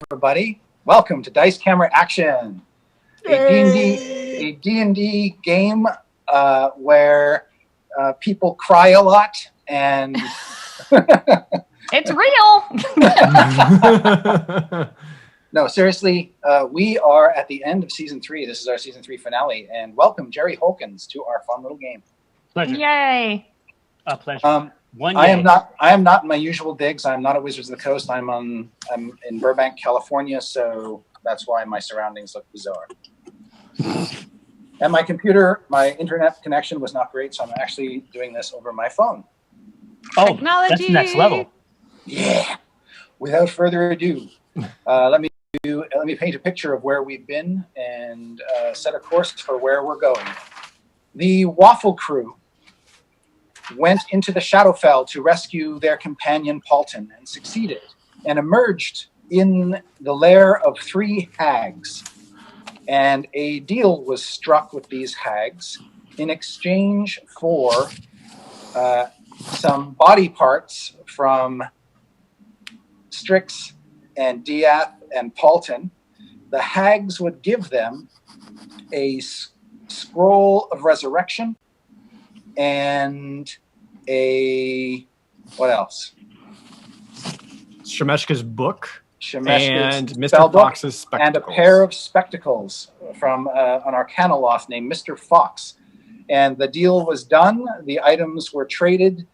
everybody. Welcome to Dice Camera Action, a D&D game where people cry a lot and... It's real! No, seriously, we are at the end of Season 3. This is our Season 3 finale, and welcome Jerry Holkins to our fun little game. Pleasure. Yay! A pleasure. I am not in my usual digs. I'm not at Wizards of the Coast. I'm in Burbank, California, so that's why my surroundings look bizarre. And my internet connection was not great, so I'm actually doing this over my phone. Oh, Technology. that's next level. Yeah. Without further ado, let me paint a picture of where we've been and set a course for where we're going. The Waffle Crew went into the Shadowfell to rescue their companion Paulton and succeeded, and emerged in the lair of 3 hags. And a deal was struck with these hags in exchange for some body parts from Strix and Diath and Paulton. The hags would give them a scroll of resurrection and what else? Shemeshka's book and Mr. Fox's spectacles. And a pair of spectacles from an Arcanoloth named Mr. Fox. And the deal was done. The items were traded.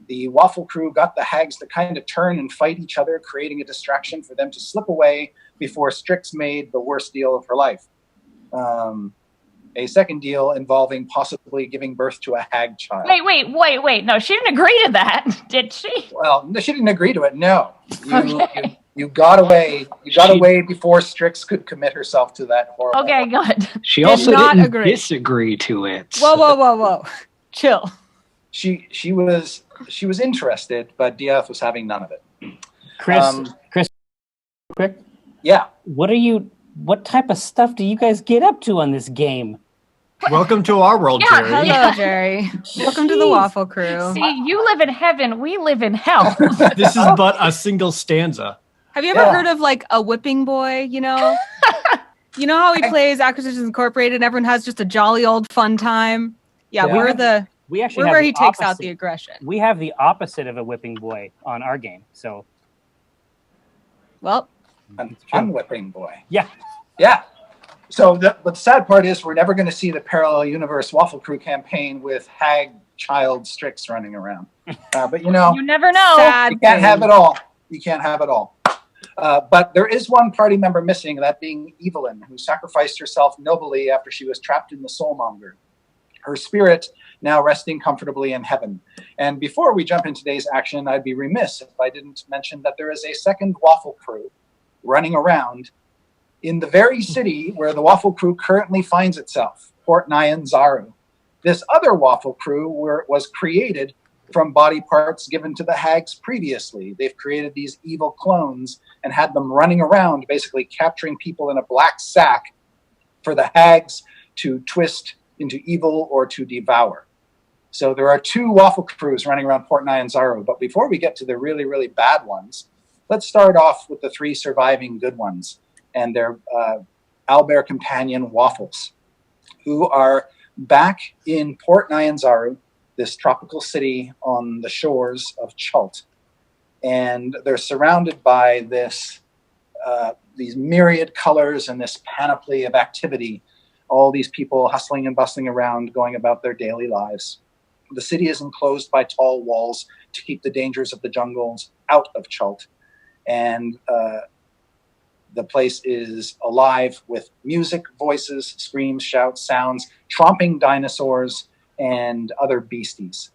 The Waffle Crew got the hags to kind of turn and fight each other, creating a distraction for them to slip away before Strix made the worst deal of her life. A second deal involving possibly giving birth to a hag child. Wait. No, she didn't agree to that, did she? Well, she didn't agree to it, no. You got away. You got away before Strix could commit herself to that horrible... Okay, good. She also didn't disagree to it. Whoa. Chill. She was interested, but Diath was having none of it. Chris, quick. Yeah. What type of stuff do you guys get up to on this game? Welcome to our world, Jerry. Hello, Jerry. Welcome to the Waffle Crew. See, you live in heaven, we live in hell. This is but a single stanza. Have you ever heard of like a whipping boy, you know? You know how he plays Acquisitions Incorporated and everyone has just a jolly old fun time? Yeah, we're where he takes out the aggression. We have the opposite of a whipping boy on our game, so... Well... An unwhipping boy. Yeah. So the sad part is we're never going to see the Parallel Universe Waffle Crew campaign with hag child Strix running around. But you never know. You can't have it all. You can't have it all. But there is one party member missing, that being Evelyn, who sacrificed herself nobly after she was trapped in the Soulmonger. Her spirit now resting comfortably in heaven. And before we jump into today's action, I'd be remiss if I didn't mention that there is a second Waffle Crew running around in the very city where the Waffle Crew currently finds itself, Port Nyanzaru. This other Waffle Crew was created from body parts given to the hags previously. They've created these evil clones and had them running around, basically capturing people in a black sack for the hags to twist into evil or to devour. So there are 2 Waffle Crews running around Port Nyanzaru. But before we get to the really, really bad ones, let's start off with the 3 surviving good ones and their owlbear companion Waffles, who are back in Port Nyanzaru, this tropical city on the shores of Chult. And they're surrounded by these myriad colors and this panoply of activity, all these people hustling and bustling around, going about their daily lives. The city is enclosed by tall walls to keep the dangers of the jungles out of Chult. And the place is alive with music, voices, screams, shouts, sounds, tromping dinosaurs, and other beasties.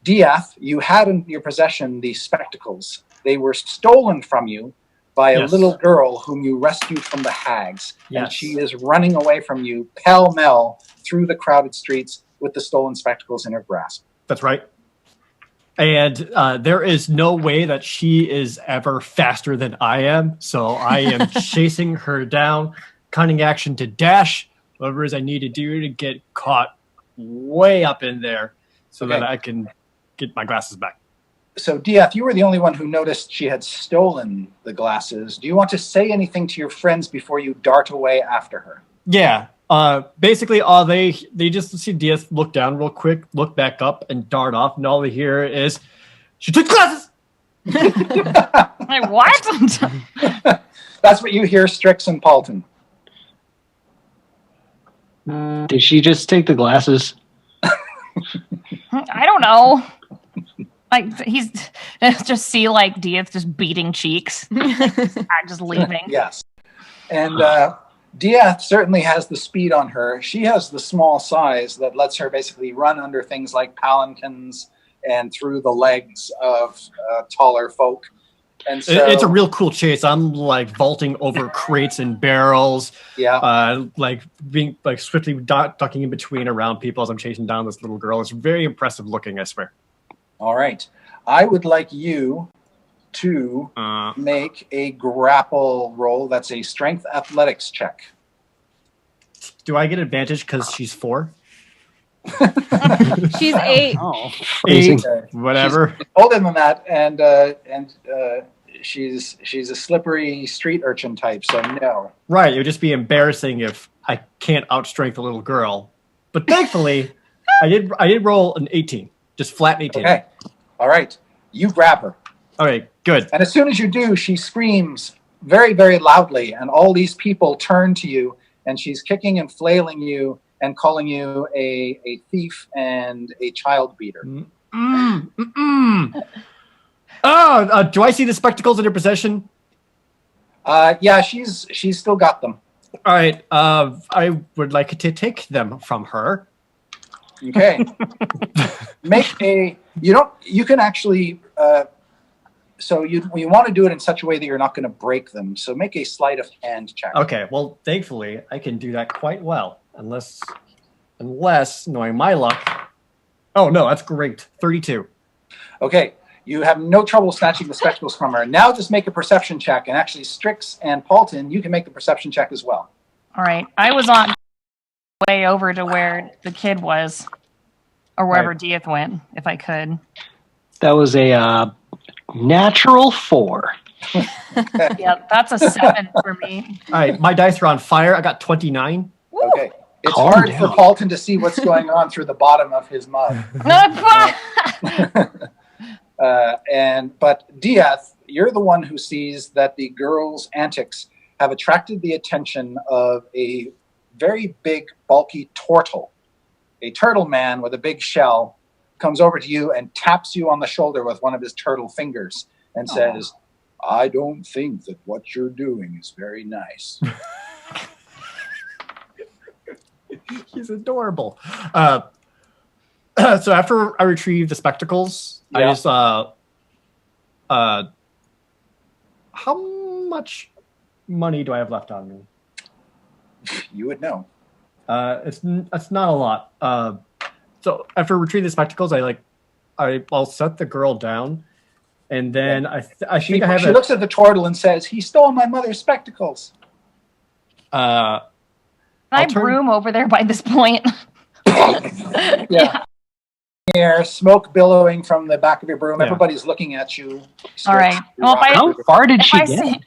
Diath, you had in your possession these spectacles. They were stolen from you by a little girl whom you rescued from the hags. Yes. And she is running away from you pell-mell through the crowded streets with the stolen spectacles in her grasp. That's right. And there is no way that she is ever faster than I am. So I am chasing her down, cunning action to dash, whatever it is I need to do to get caught way up in there so that I can get my glasses back. So, Dieth, you were the only one who noticed she had stolen the glasses. Do you want to say anything to your friends before you dart away after her? Yeah. Basically, they just see Diaz look down real quick, look back up, and dart off, and all they hear is, "She took glasses." Like, what? That's what you hear, Strix and Paulton. Did she just take the glasses? I don't know. Like, he's just see like Dieth just beating cheeks. I'm just leaving. Yes. And Dieth certainly has the speed on her. She has the small size that lets her basically run under things like palanquins and through the legs of taller folk. And so, it's a real cool chase. I'm like vaulting over crates and barrels. Yeah. Like being like swiftly ducking in between around people as I'm chasing down this little girl. It's very impressive looking, I swear. All right. I would like you to make a grapple roll. That's a strength athletics check. Do I get advantage because she's 4? She's 8. Oh, 8, whatever. She's older than that, and she's a slippery street urchin type, so no. Right, it would just be embarrassing if I can't outstrength a little girl. But thankfully, I did roll an 18, just flat 18. Okay, all right. You grab her. All right, good. And as soon as you do, she screams very, very loudly, and all these people turn to you, and she's kicking and flailing you and calling you a thief and a child beater. Oh, do I see the spectacles in her possession? Yeah, she's still got them. All right, I would like to take them from her. Okay. You can actually, so you want to do it in such a way that you're not going to break them. So make a sleight of hand check. Okay, well, thankfully, I can do that quite well. Unless, knowing my luck. Oh, no, that's great. 32. Okay. You have no trouble snatching the spectacles from her. Now just make a perception check. And actually, Strix and Paulton, you can make the perception check as well. All right. I was on way over to where the kid was, or wherever Dieth went, if I could. That was a natural 4. Yeah, that's a 7 for me. All right, my dice are on fire. I got 29. Okay. It's hard for Paulton to see what's going on through the bottom of his mug. But Dieth, you're the one who sees that the girl's antics have attracted the attention of a very big, bulky turtle. A turtle man with a big shell comes over to you and taps you on the shoulder with one of his turtle fingers and says, "I don't think that what you're doing is very nice." He's adorable. So after I retrieve the spectacles, I just how much money do I have left on me? You would know. It's not a lot. So after retrieving the spectacles, I'll set the girl down, and then she looks at the turtle and says, "He stole my mother's spectacles." I broom over there by this point. Yeah. Air, smoke billowing from the back of your broom. Everybody's looking at you. All right. Well, how far did she get?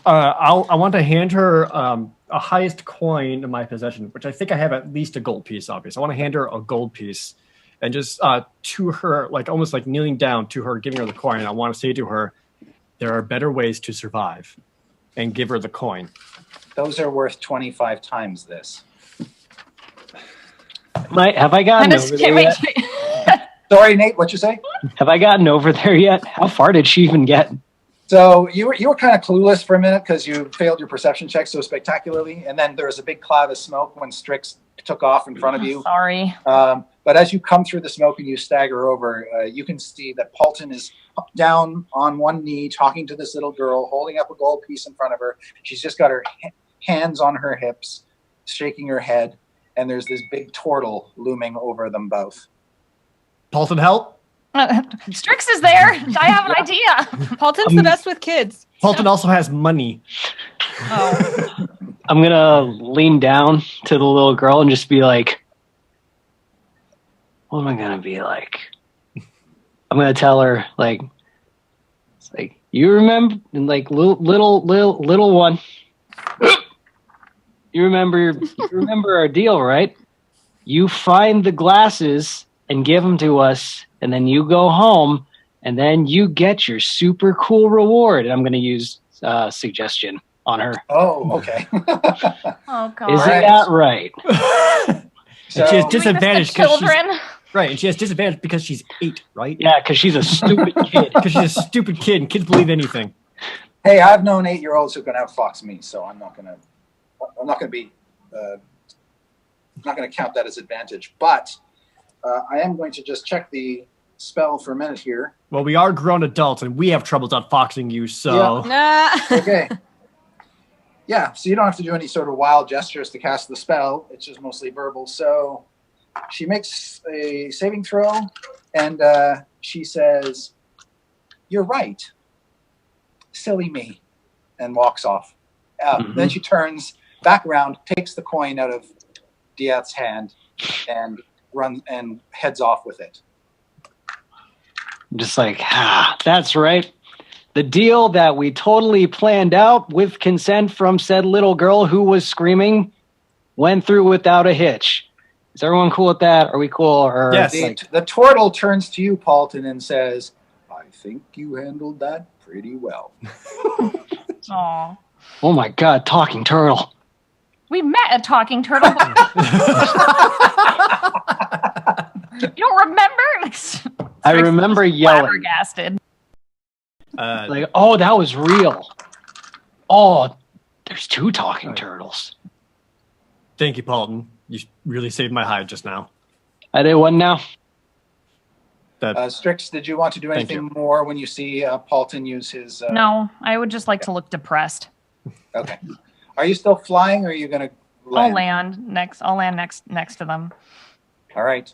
I want to hand her a highest coin in my possession, which I think I have at least a gold piece, obviously. I want to hand her a gold piece and just to her, like almost like kneeling down to her, giving her the coin. And I want to say to her, there are better ways to survive, and give her the coin. Those are worth 25 times this. Have I gotten over there yet? Sorry, Nate, what'd you say? Have I gotten over there yet? How far did she even get? So you were kind of clueless for a minute because you failed your perception check so spectacularly, and then there was a big cloud of smoke when Strix took off in front of you. Sorry. But as you come through the smoke and you stagger over, you can see that Paulton is down on one knee talking to this little girl, holding up a gold piece in front of her. She's just got her hands on her hips, shaking her head, and there's this big turtle looming over them both. Paulton, help! Strix is there. I have an idea. Paulton's the best with kids. Paulton also has money. Oh. I'm gonna lean down to the little girl and just be like, what am I gonna be like? I'm gonna tell her like, it's like you remember, and like little one. You remember our deal, right? You find the glasses and give them to us, and then you go home, and then you get your super cool reward. And I'm going to use suggestion on her. Oh, okay. Oh God. Isn't that right? So, she has Doing this to disadvantage because children. right, and she has disadvantage because she's 8, right? Yeah, because she's a stupid kid. Because she's a stupid kid, and kids believe anything. hey, I've known 8-year-olds who can outfox me, so I'm not gonna be. Not going to count that as advantage, but I am going to just check the spell for a minute here. Well, we are grown adults, and we have troubles outfoxing you, so... Nah. Okay. Yeah, so you don't have to do any sort of wild gestures to cast the spell. It's just mostly verbal. So she makes a saving throw, and she says, "You're right. Silly me," and walks off. Then she turns back around, takes the coin out of Diath's hand, and runs and heads off with it. I'm just like, that's right. The deal that we totally planned out with consent from said little girl who was screaming went through without a hitch. Is everyone cool with that? Are we cool? Or Yes. The turtle turns to you, Paulton, and says, "I think you handled that pretty well." Aw. Oh my God, talking turtle. We met a talking turtle. You don't remember? I remember yelling. Flabbergasted. Like, oh, that was real. Oh, there's 2 talking turtles. Thank you, Paulton. You really saved my hide just now. I did one now. Strix, did you want to do anything more when you see Paulton use his... No, I would just like to look depressed. Okay. Are you still flying, or are you going to I'll land? I'll land next to them. All right.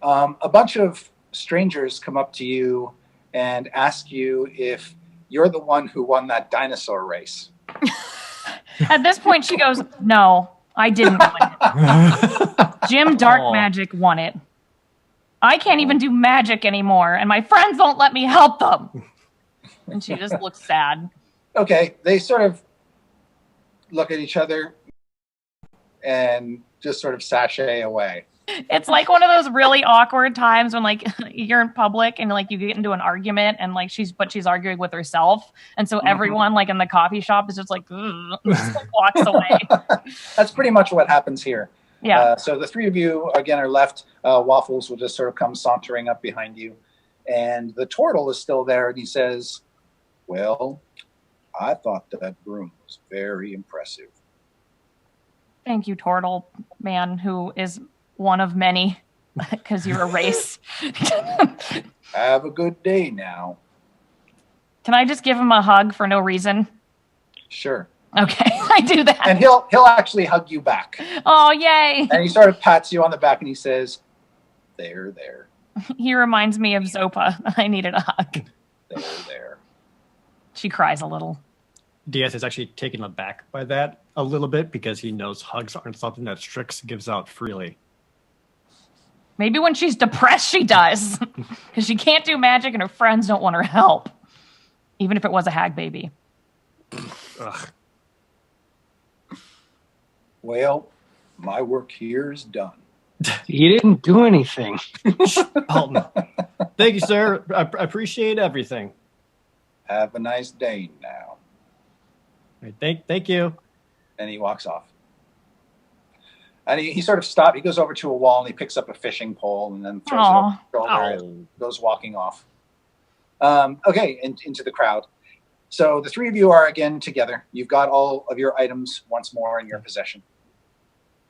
A bunch of strangers come up to you and ask you if you're the one who won that dinosaur race. At this point, she goes, "No, I didn't win it. Jim Dark Magic won it. I can't even do magic anymore, and my friends won't let me help them." And she just looks sad. Okay. They sort of look at each other and just sort of sashay away. It's like one of those really awkward times when like you're in public and like you get into an argument and like she's arguing with herself, and so everyone like in the coffee shop is just like, just, like walks away. That's pretty much what happens here. Yeah. So the 3 of you again are left. Waffles will just sort of come sauntering up behind you, and the turtle is still there, and he says, "Well, I thought that broom was very impressive." Thank you, Turtle Man, who is one of many, because you're a race. Have a good day now. Can I just give him a hug for no reason? Sure. Okay, I do that. And he'll actually hug you back. Oh, yay. And he sort of pats you on the back and he says, "There, there, He reminds me of Zopa. I needed a hug. there." She cries a little. Diaz is actually taken aback by that a little bit because he knows hugs aren't something that Strix gives out freely. Maybe when she's depressed, she does. Because she can't do magic and her friends don't want her help. Even if it was a hag baby. Ugh. Well, my work here is done. You didn't do anything. Paulton. Thank you, sir. I appreciate everything. Have a nice day now. All right, thank you. And he walks off. And he sort of stops. He goes over to a wall and he picks up a fishing pole and then throws it over his shoulder and goes walking off. Okay, into the crowd. So the 3 of you are again together. You've got all of your items once more in your possession.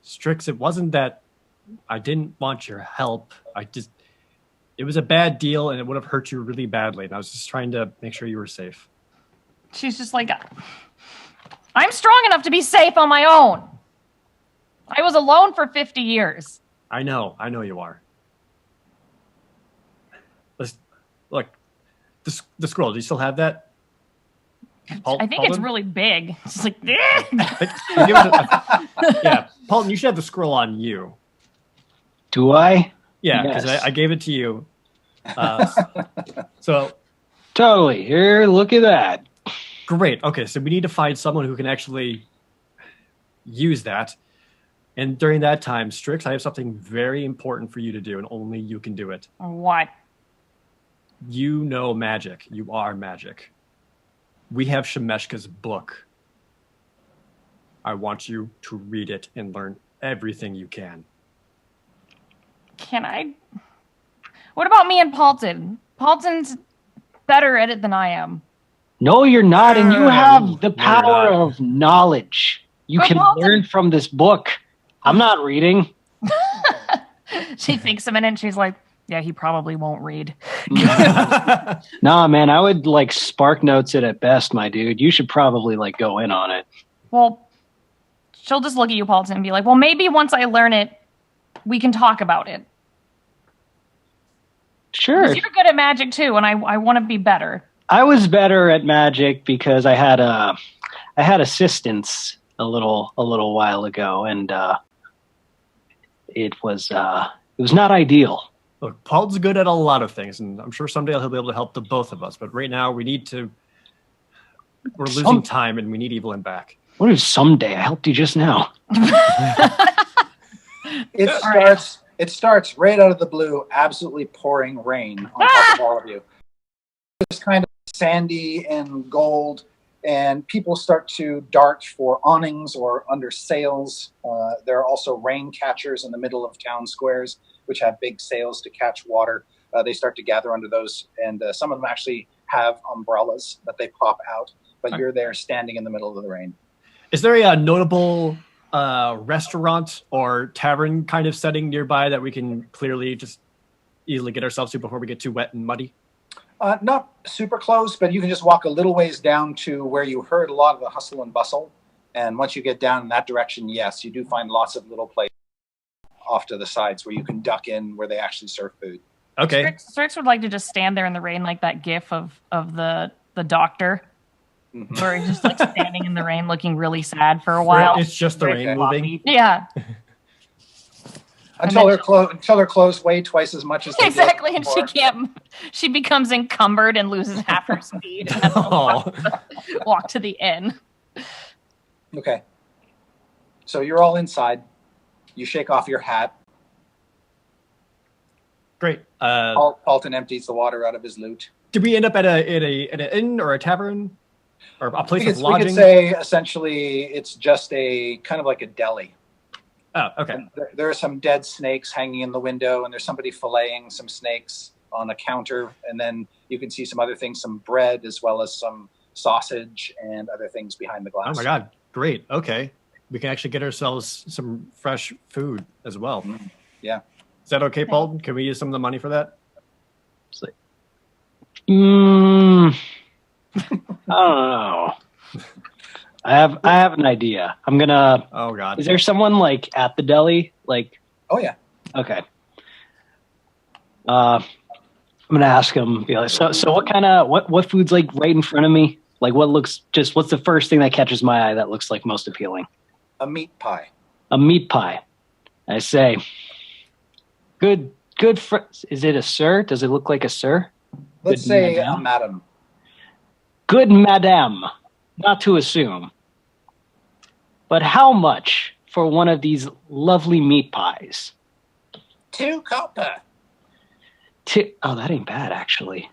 Strix, it wasn't that I didn't want your help. It was a bad deal and it would have hurt you really badly. And I was just trying to make sure you were safe. She's just like, I'm strong enough to be safe on my own. I was alone for 50 years. I know you are. Look, the scroll, do you still have that? I think it's really big. It's like, yeah, Paulton, you should have the scroll on you. Do I? Yeah, because Yes. I gave it to you. So Totally. Here, look at that. great. Okay, so we need to find someone who can actually use that. And during that time, Strix, I have something very important for you to do, and only you can do it. What? You know magic. You are magic. We have Shemeshka's book. I want you to read it and learn everything you can. Can I? What about me and Paulton? Paulton's better at it than I am. No, you're not, and you have the No, power you're not. of knowledge. You But can Paulton- learn from this book. I'm not reading. She thinks a minute and she's like, yeah, he probably won't read. Nah, man, I would like spark notes it at best, my dude. You should probably like go in on it. Well, she'll just look at you, Paulton, and be like, well, maybe once I learn it, we can talk about it. Sure. 'Cause you're good at magic too, and I want to be better. I was better at magic because I had assistants a little while ago, and it was not ideal. Look, Paul's good at a lot of things, and I'm sure someday he'll be able to help the both of us. But right now, we're losing time, and we need Evelyn back. What if someday I helped you just now? It starts right out of the blue, absolutely pouring rain on top of all of you. It's kind of sandy and gold, and people start to dart for awnings or under sails. There are also rain catchers in the middle of town squares, which have big sails to catch water. They start to gather under those, and some of them actually have umbrellas that they pop out, but you're there standing in the middle of the rain. Is there a notable restaurant or tavern kind of setting nearby that we can clearly just easily get ourselves to before we get too wet and muddy? Not super close, but you can just walk a little ways down to where you heard a lot of the hustle and bustle. And once you get down in that direction, yes, you do find lots of little places off to the sides where you can duck in where they actually serve food. Okay. Strix would like to just stand there in the rain like that gif of the doctor. Mhm. Where he's just like standing in the rain looking really sad for a while. It's just the rain moving. Yeah. Until her clothes weigh twice as much as they did Exactly, and she before. can't. She becomes encumbered and loses half her speed. And has to Oh. walk to the inn. Okay. So you're all inside. You shake off your hat. Great. Paulton empties the water out of his lute. Did we end up at an inn or a tavern or a place of We lodging? could say essentially it's just a kind of like a deli. Oh, okay. And there are some dead snakes hanging in the window, and there's somebody filleting some snakes on a counter, and then you can see some other things, some bread as well as some sausage and other things behind the glass. Oh my God. Great. Okay. We can actually get ourselves some fresh food as well. Yeah. Is that okay, Paul? Can we use some of the money for that? It's like, I don't know. I have an idea. I'm gonna. Oh God. Is there someone like at the deli? Like, Oh yeah. okay. I'm gonna ask him. Be like, so what food's like right in front of me? Like, what's the first thing that catches my eye that looks like most appealing? A meat pie. A meat pie. I say, good. Is it a sir? Does it look like a sir? Let's Good say madame? a madam. Good madame. Not to assume. But how much for one of these lovely meat pies? 2 copper. Oh, that ain't bad, actually.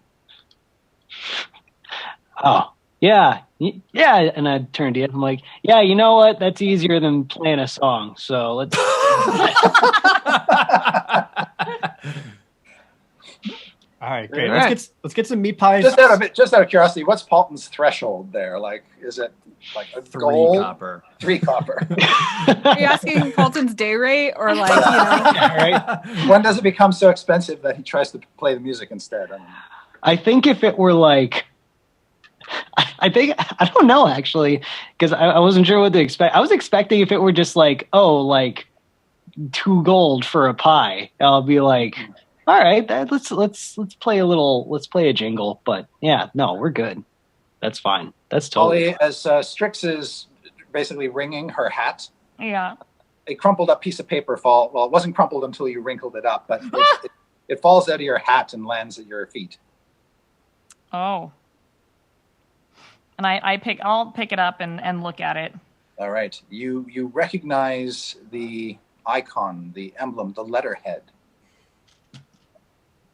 Oh, yeah. Yeah, and I turned to it. I'm like, yeah, you know what? That's easier than playing a song. So let's... All right, great. All right. Let's get some meat pies. Just out of curiosity, what's Paulton's threshold there? Like, is it like a 3 gold? copper. 3 copper. Are you asking Paulton's day rate or like, Yeah, right? When does it become so expensive that he tries to play the music instead? I mean, I think if it were like... I don't know, actually, because I wasn't sure what to expect. I was expecting if it were just like, oh, like 2 gold for a pie. I'll be like... All right, let's play a jingle. But yeah, no, we're good. That's fine. That's totally Polly, as Strix is basically wringing her hat, Yeah. a crumpled up piece of paper well, it wasn't crumpled until you wrinkled it up, but It falls out of your hat and lands at your feet. Oh. And I'll pick it up and look at it. All right. You recognize the icon, the emblem, the letterhead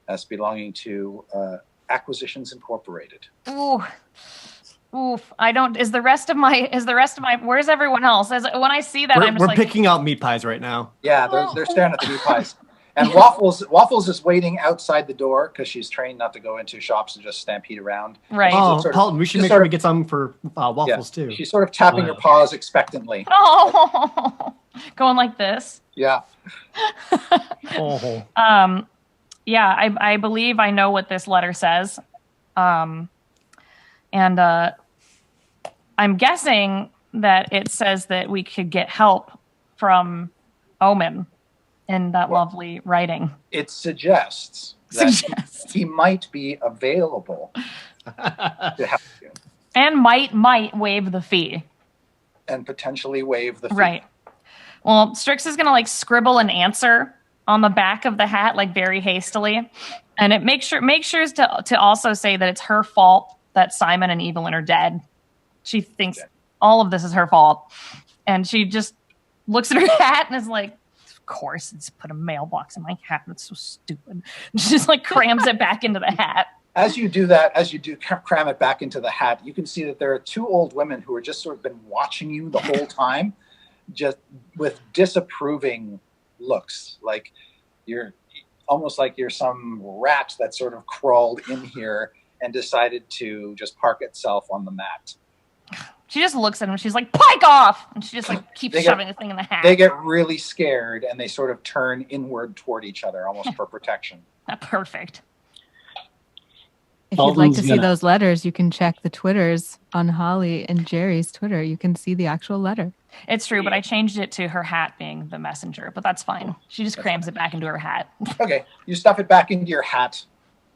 as belonging to Acquisitions Incorporated. Ooh. Oof. I don't. Is the rest of my? Where's everyone else? When I see that, I'm just we're picking out meat pies right now. Yeah, they're staring at the meat pies. And Waffles is waiting outside the door because she's trained not to go into shops and just stampede around. Right. Oh, Paul, we should make sure we get some for Waffles too. She's sort of tapping her paws expectantly. Oh, going like this. Yeah. Oh. Yeah, I believe I know what this letter says. And I'm guessing that it says that we could get help from Omen in that lovely writing. It suggests that he might be available to help you. And might waive the fee. And potentially waive the fee. Right. Well, Strix is going to scribble an answer on the back of the hat, very hastily. And it makes sure to also say that it's her fault that Simon and Evelyn are dead. She thinks all of this is her fault. And she just looks at her hat and is like, of course, it's put a mailbox in my hat. That's so stupid. And she just crams it back into the hat. As you do that, cram it back into the hat, you can see that there are two old women who are just sort of been watching you the whole time, just with disapproving looks. You're almost like you're some rat that sort of crawled in here and decided to just park itself on the mat. She just looks at him. She's like, "Pike off!" And she just keeps shoving the thing in the hat. They get really scared and they sort of turn inward toward each other, almost for protection. Perfect. If you'd like to see those letters, you can check the Twitters on Holly and Jerry's Twitter. You can see the actual letter. It's true, but I changed it to her hat being the messenger, but that's fine. She just crams it back into her hat. Okay. You stuff it back into your hat.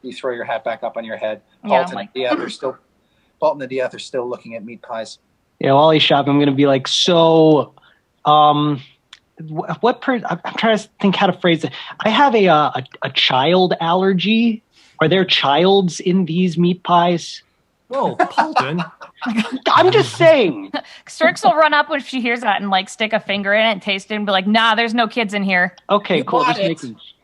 You throw your hat back up on your head. Paulton and Dieth are still looking at meat pies. Yeah, while he's shopping, I'm going to be like, so, I'm trying to think how to phrase it. I have a child allergy. Are there childs in these meat pies? Whoa, Paulton. I'm just saying. Strix will run up when she hears that and stick a finger in it and taste it and be like, nah, there's no kids in here. Okay, cool.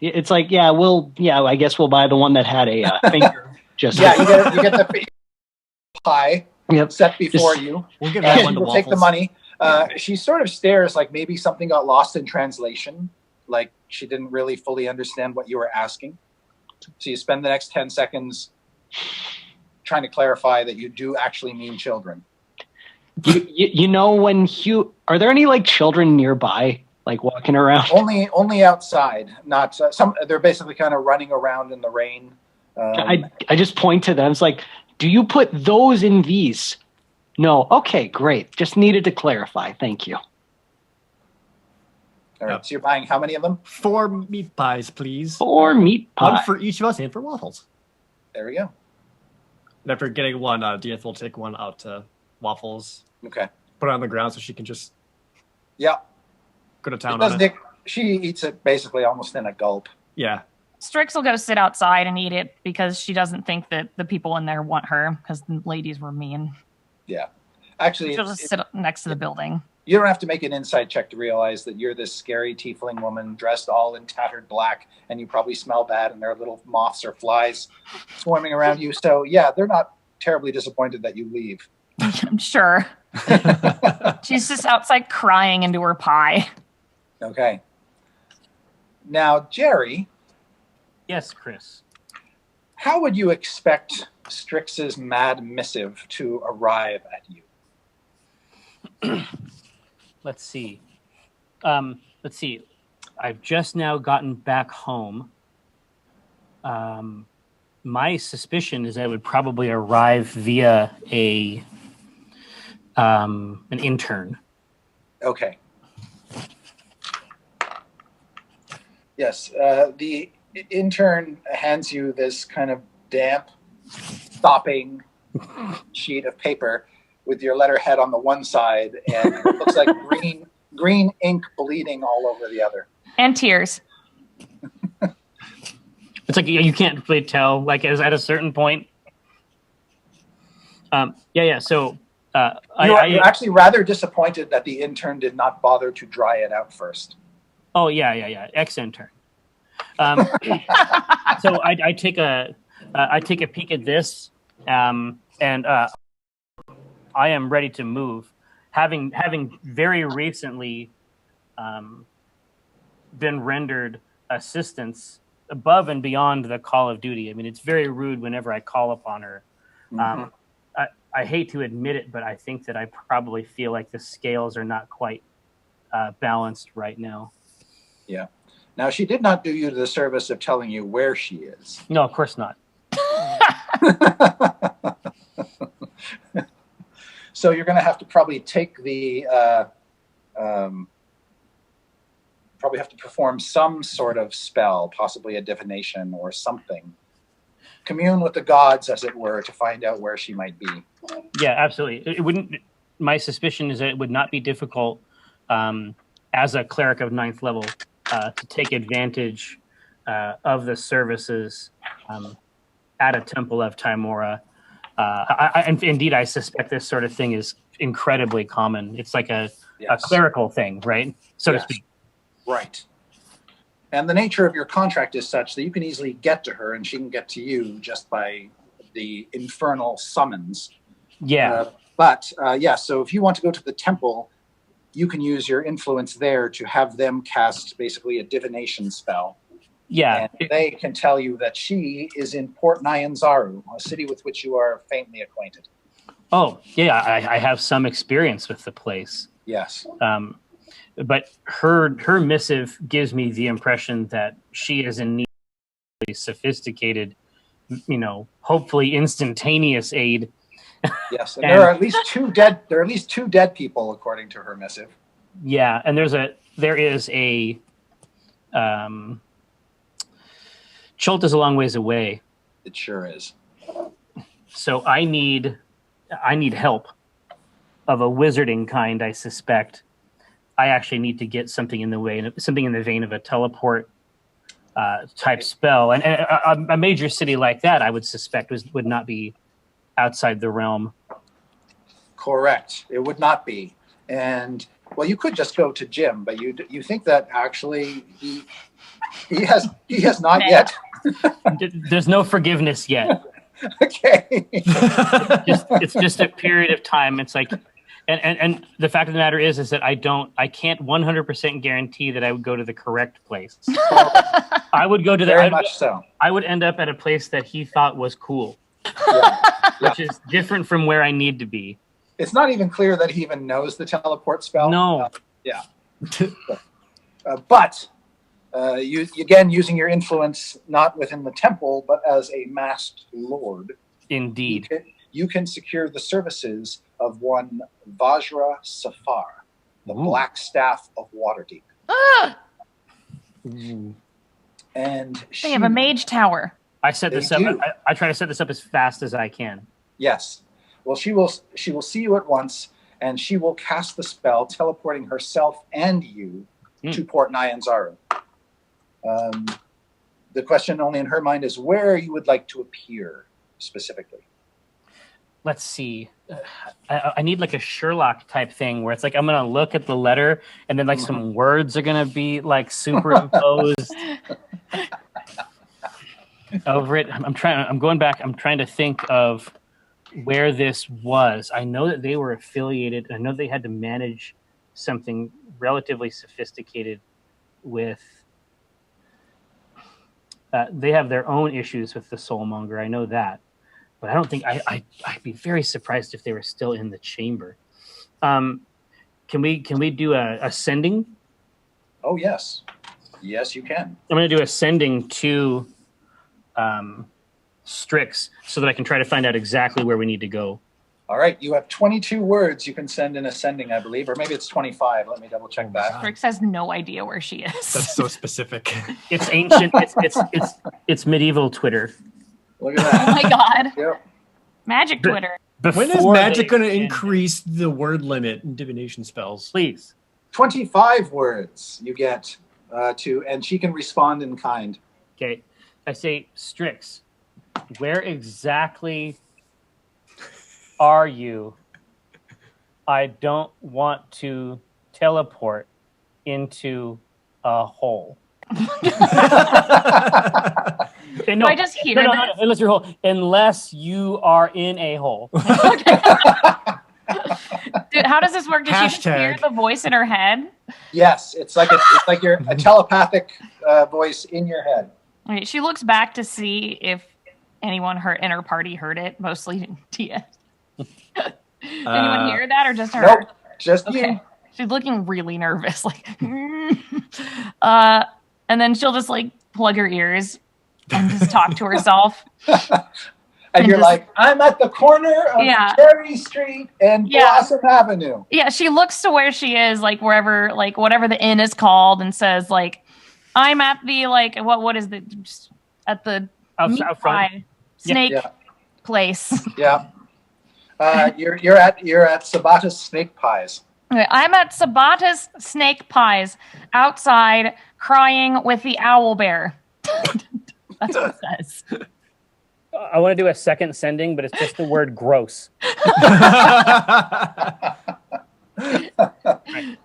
It's like, I guess we'll buy the one that had a finger. You get the pie set before you. We'll give that one to Waffles. Take the money. She sort of stares like maybe something got lost in translation. Like she didn't really fully understand what you were asking. So you spend the next 10 seconds trying to clarify that you do actually mean children. Are there any children nearby, walking around? Only outside. Not some. They're basically kind of running around in the rain. I just point to them. It's like, do you put those in these? No. Okay, great. Just needed to clarify. Thank you. All right. So you're buying how many of them? 4 meat pies, please. 4 meat pies. One for each of us and for Waffles. There we go. And after getting one, Dieth will take one out to Waffles. Okay. Put it on the ground so she can just go to town on it. She eats it basically almost in a gulp. Yeah. Strix will go sit outside and eat it because she doesn't think that the people in there want her because the ladies were mean. Yeah. Actually, she'll just sit next to the building. You don't have to make an insight check to realize that you're this scary tiefling woman dressed all in tattered black, and you probably smell bad, and there are little moths or flies swarming around you. So, yeah, they're not terribly disappointed that you leave. I'm sure. She's just outside crying into her pie. Okay. Now, Jerry. Yes, Chris. How would you expect Strix's mad missive to arrive at you? Let's see. I've just now gotten back home. My suspicion is that it would probably arrive via an intern. Okay. Yes, the intern hands you this kind of damp, stopping sheet of paper with your letterhead on the one side, and it looks like green ink bleeding all over the other. And tears. It's like you can't really tell. Like at a certain point. Yeah. So You're actually rather disappointed that the intern did not bother to dry it out first. Oh yeah. Ex-intern. So I take a peek at this, and I am ready to move, having very recently been rendered assistance above and beyond the call of duty. I mean, it's very rude whenever I call upon her. Mm-hmm. I hate to admit it, but I think that I probably feel like the scales are not quite balanced right now. Yeah. Now, she did not do you the service of telling you where she is. No, of course not. So you're going to have to probably take the... probably have to perform some sort of spell, possibly a divination or something. Commune with the gods, as it were, to find out where she might be. Yeah, absolutely. It wouldn't. My suspicion is that it would not be difficult as a cleric of 9th level to take advantage of the services at a temple of Timora. Indeed, I suspect this sort of thing is incredibly common. It's like a clerical thing, right? So to speak. Right. And the nature of your contract is such that you can easily get to her and she can get to you just by the infernal summons. Yeah. So if you want to go to the temple, you can use your influence there to have them cast basically a divination spell. Yeah. And they can tell you that she is in Port Nyanzaru, a city with which you are faintly acquainted. Oh, yeah. I have some experience with the place. Yes. But her missive gives me the impression that she is in need of sophisticated, hopefully instantaneous aid. Yes, and there are at least two dead. There are at least 2 dead people, according to her missive. Yeah, and there is a Chult is a long ways away. It sure is. So I need help of a wizarding kind, I suspect. I actually need to get something in the vein of a teleport type spell, and a major city like that, I would suspect, would not be outside the realm. Correct. It would not be, and well, you could just go to Jim, but you think that actually he has not yet. There's no forgiveness yet. Okay. It's just a period of time. It's like. And the fact of the matter is that I can't 100% guarantee that I would go to the correct place. I would go to very much so. I would end up at a place that he thought was cool, which is different from where I need to be. It's not even clear that he even knows the teleport spell. No. But you again using your influence not within the temple, but as a masked lord. Indeed. You can secure the services of one Vajra Safar, the Black Staff of Waterdeep. And they have a mage tower. I set this up. I try to set this up as fast as I can. Yes. Well, she will see you at once, and she will cast the spell, teleporting herself and you to Port Nyanzaru. The question only in her mind is where you would like to appear specifically. Let's see. I need like a Sherlock type thing where it's like I'm gonna look at the letter and then like some words are gonna be like superimposed over it. I'm going back. I'm trying to think of where this was. I know that they were affiliated. I know they had to manage something relatively sophisticated with. They have their own issues with the Soulmonger. I know that. But I don't think I'd be very surprised if they were still in the chamber. Can we do a ascending? Oh yes, you can. I'm going to do ascending to Strix so that I can try to find out exactly where we need to go. All right, you have 22 words you can send in ascending, I believe, or maybe it's 25. Let me double check that. Strix has no idea where she is. That's so specific. It's ancient. It's medieval Twitter. Look at that. Oh my god. Yep. Magic Twitter. When is magic going to increase the word limit in divination spells? Please. 25 words you get and she can respond in kind. Okay. I say, Strix, where exactly are you? I don't want to teleport into a hole. Do I just hear that? Unless you are in a hole. Dude, how does this work? Does she just hear the voice in her head? Yes, it's like you're a telepathic voice in your head. Okay, she looks back to see if anyone in her party heard it, mostly Tia. Anyone hear that, or just her? Nope, just you. She's looking really nervous, like. And then she'll just like plug her ears and just talk to herself. And you're like, I'm at the corner of Cherry Street and Blossom Avenue. Yeah, she looks to where she is, like wherever, like whatever the inn is called, and says, like, I'm at the like what is the at the out front snake place. Yeah. You're at Sabata's Snake Pies. Okay, I'm at Sabata's Snake Pies outside, crying with the owl bear. That's what it says. I want to do a second sending, but it's just the word gross.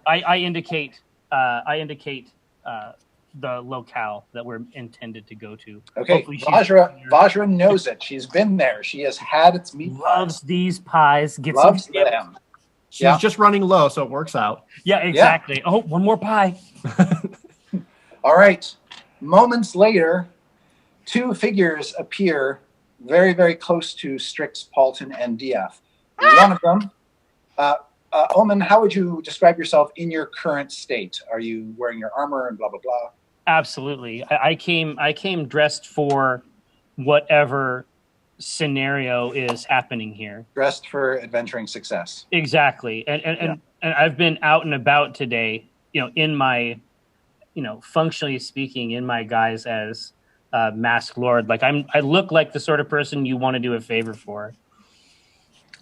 I indicate the locale that we're intended to go to. Okay, Vajra knows it. She's been there. She has had its meat. Loves these pies. Loves them. She's just running low, so it works out. Yeah, exactly. Yeah. Oh, one more pie. All right. Moments later, two figures appear very, very close to Strix, Paulton, and DF. One of them, Omen, how would you describe yourself in your current state? Are you wearing your armor and blah, blah, blah? Absolutely. I came dressed for whatever scenario is happening here. Dressed for adventuring success. Exactly. And I've been out and about today, in my, functionally speaking, in my guise as Masked Lord. Like I look like the sort of person you want to do a favor for.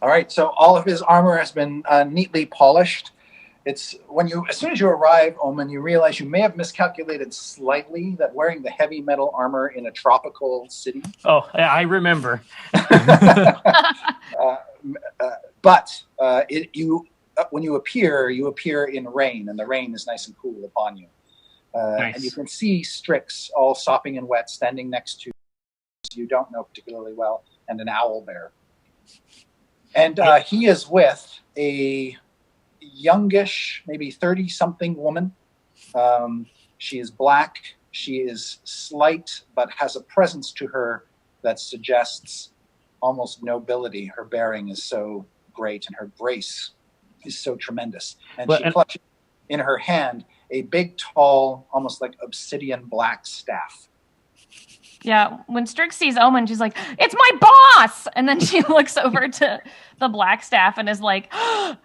All right. So all of his armor has been neatly polished. It's as soon as you arrive, Omen, you realize you may have miscalculated slightly that wearing the heavy metal armor in a tropical city. Oh, I remember. But when you appear in rain, and the rain is nice and cool upon you. Nice. And you can see Strix, all sopping and wet, standing next to you don't know particularly well, and an owl bear. And he is with a youngish, maybe 30-something woman. She is black. She is slight, but has a presence to her that suggests almost nobility. Her bearing is so great, and her grace is so tremendous. And she clutches in her hand a big, tall, almost like obsidian black staff. Yeah, when Strix sees Omen, she's like, "It's my boss!" And then she looks over to the black staff and is like, "I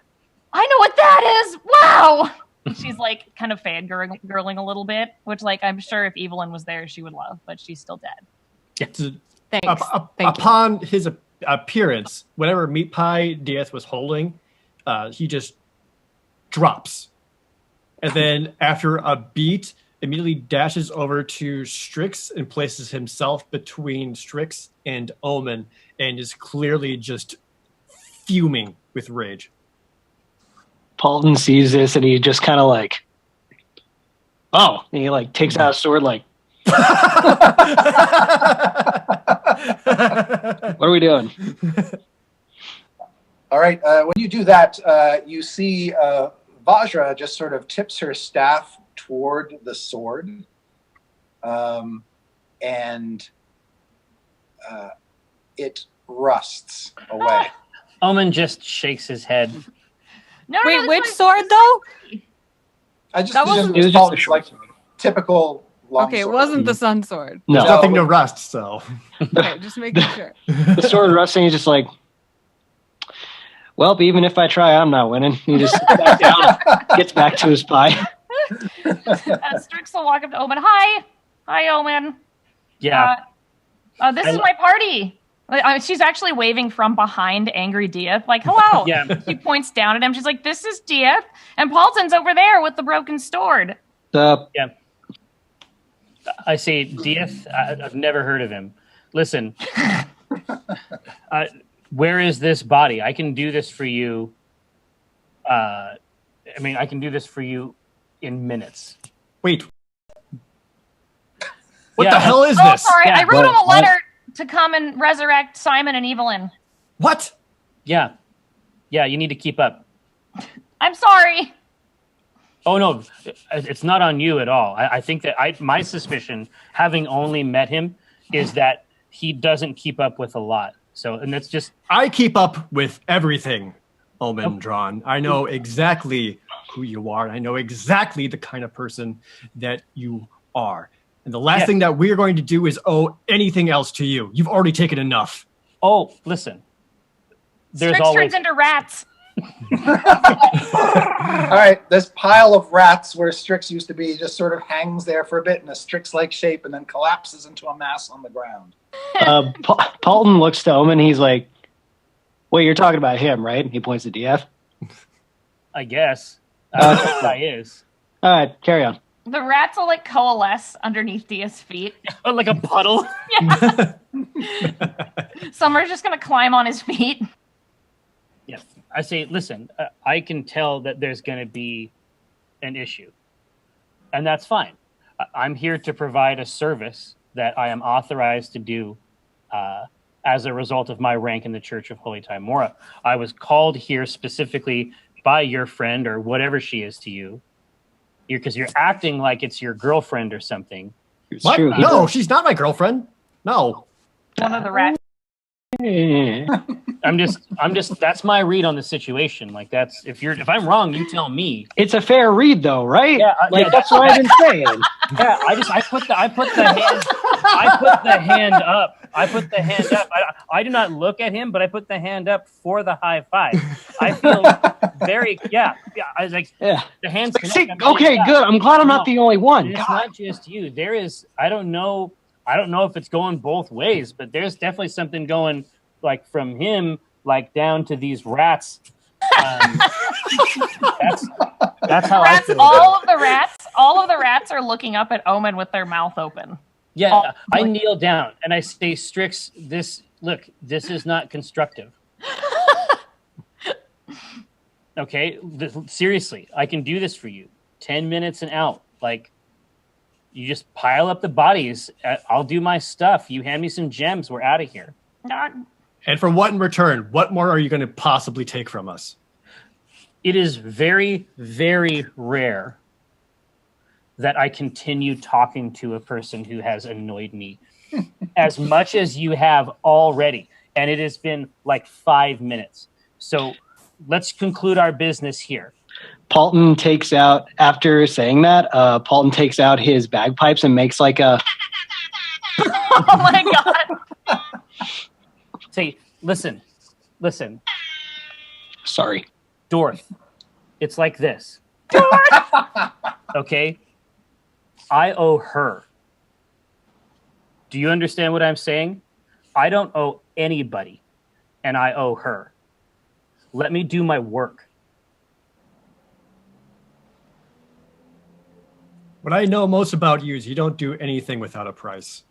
know what that is! Wow!" And she's like kind of fangirling a little bit, which like I'm sure if Evelyn was there, she would love, but she's still dead. Thanks. Upon his appearance, whatever meat pie Diaz was holding, he just drops. And then after a beat, immediately dashes over to Strix and places himself between Strix and Omen and is clearly just fuming with rage. Paulton sees this and he just kind of like, oh, and he like takes out a sword like, what are we doing? All right. When you do that, you see Vajra just sort of tips her staff toward the sword, and it rusts away. Omen just shakes his head. No, wait, which sword though? I just it was just like typical long sword. It wasn't the sun sword. No. There's nothing to rust, so. Okay, just making sure. The sword rusting is just like, well, even if I try, I'm not winning. He just sits back down, gets back to his pie. Strix will walk up to Omen. Hi, Omen. Yeah. This is my party. She's actually waving from behind angry Dieth, like, hello. Yeah. She points down at him. She's like, this is Dieth, and Paulton's over there with the broken sword. Yeah. I say, Dieth, I've never heard of him. Listen, where is this body? I can do this for you. I can do this for you in minutes. Wait. What the hell is this? Oh, sorry. Yeah, I wrote him a letter to come and resurrect Simon and Evelyn. What? Yeah, you need to keep up. I'm sorry. Oh, no, it's not on you at all. I think that my suspicion, having only met him, is that he doesn't keep up with a lot. So, and that's just... I keep up with everything, Omen Drawn. I know exactly who you are. And I know exactly the kind of person that you are. And the last thing that we're going to do is owe anything else to you. You've already taken enough. Oh, listen. Strix turns into rats. All right, this pile of rats where Strix used to be just sort of hangs there for a bit in a Strix-like shape and then collapses into a mass on the ground. Paulton looks to Omen. He's like, "Wait, you're talking about him, right?" He points to DF. I guess. That guy is. All right, carry on. The rats will like coalesce underneath Dia's feet. Like a puddle. Yeah. Some are just going to climb on his feet. Yeah. I say, listen, I can tell that there's going to be an issue. And that's fine. I'm here to provide a service that I am authorized to do as a result of my rank in the Church of Holy Timora. I was called here specifically by your friend or whatever she is to you. Because you're acting like it's your girlfriend or something. It's What? true. No, she's not my girlfriend. No. One of the rats. I'm just that's my read on the situation. Like that's if I'm wrong, you tell me. It's a fair read though, right? Yeah, that's what I've been saying. Yeah, I put the hand up. I do not look at him, but I put the hand up for the high five. I feel very I was like the hands connect. Okay, good. I'm glad I'm not the only one. It's not just you. There is I don't know if it's going both ways, but there's definitely something going like from him like down to these rats. That's how I feel. All of the rats are looking up at Omen with their mouth open. Yeah, I kneel down and I say, Strix, this is not constructive. Okay, seriously, I can do this for you. 10 minutes and out. Like, you just pile up the bodies. I'll do my stuff. You hand me some gems. We're out of here. And for what in return? What more are you going to possibly take from us? It is very, very rare that I continue talking to a person who has annoyed me as much as you have already. And it has been like 5 minutes. So let's conclude our business here. Paulton takes out, after saying that, Paulton takes out his bagpipes and makes like a... Oh my God. Say, listen. Sorry. Dorth, it's like this. Okay? I owe her. Do you understand what I'm saying? I don't owe anybody, and I owe her. Let me do my work. What I know most about you is you don't do anything without a price.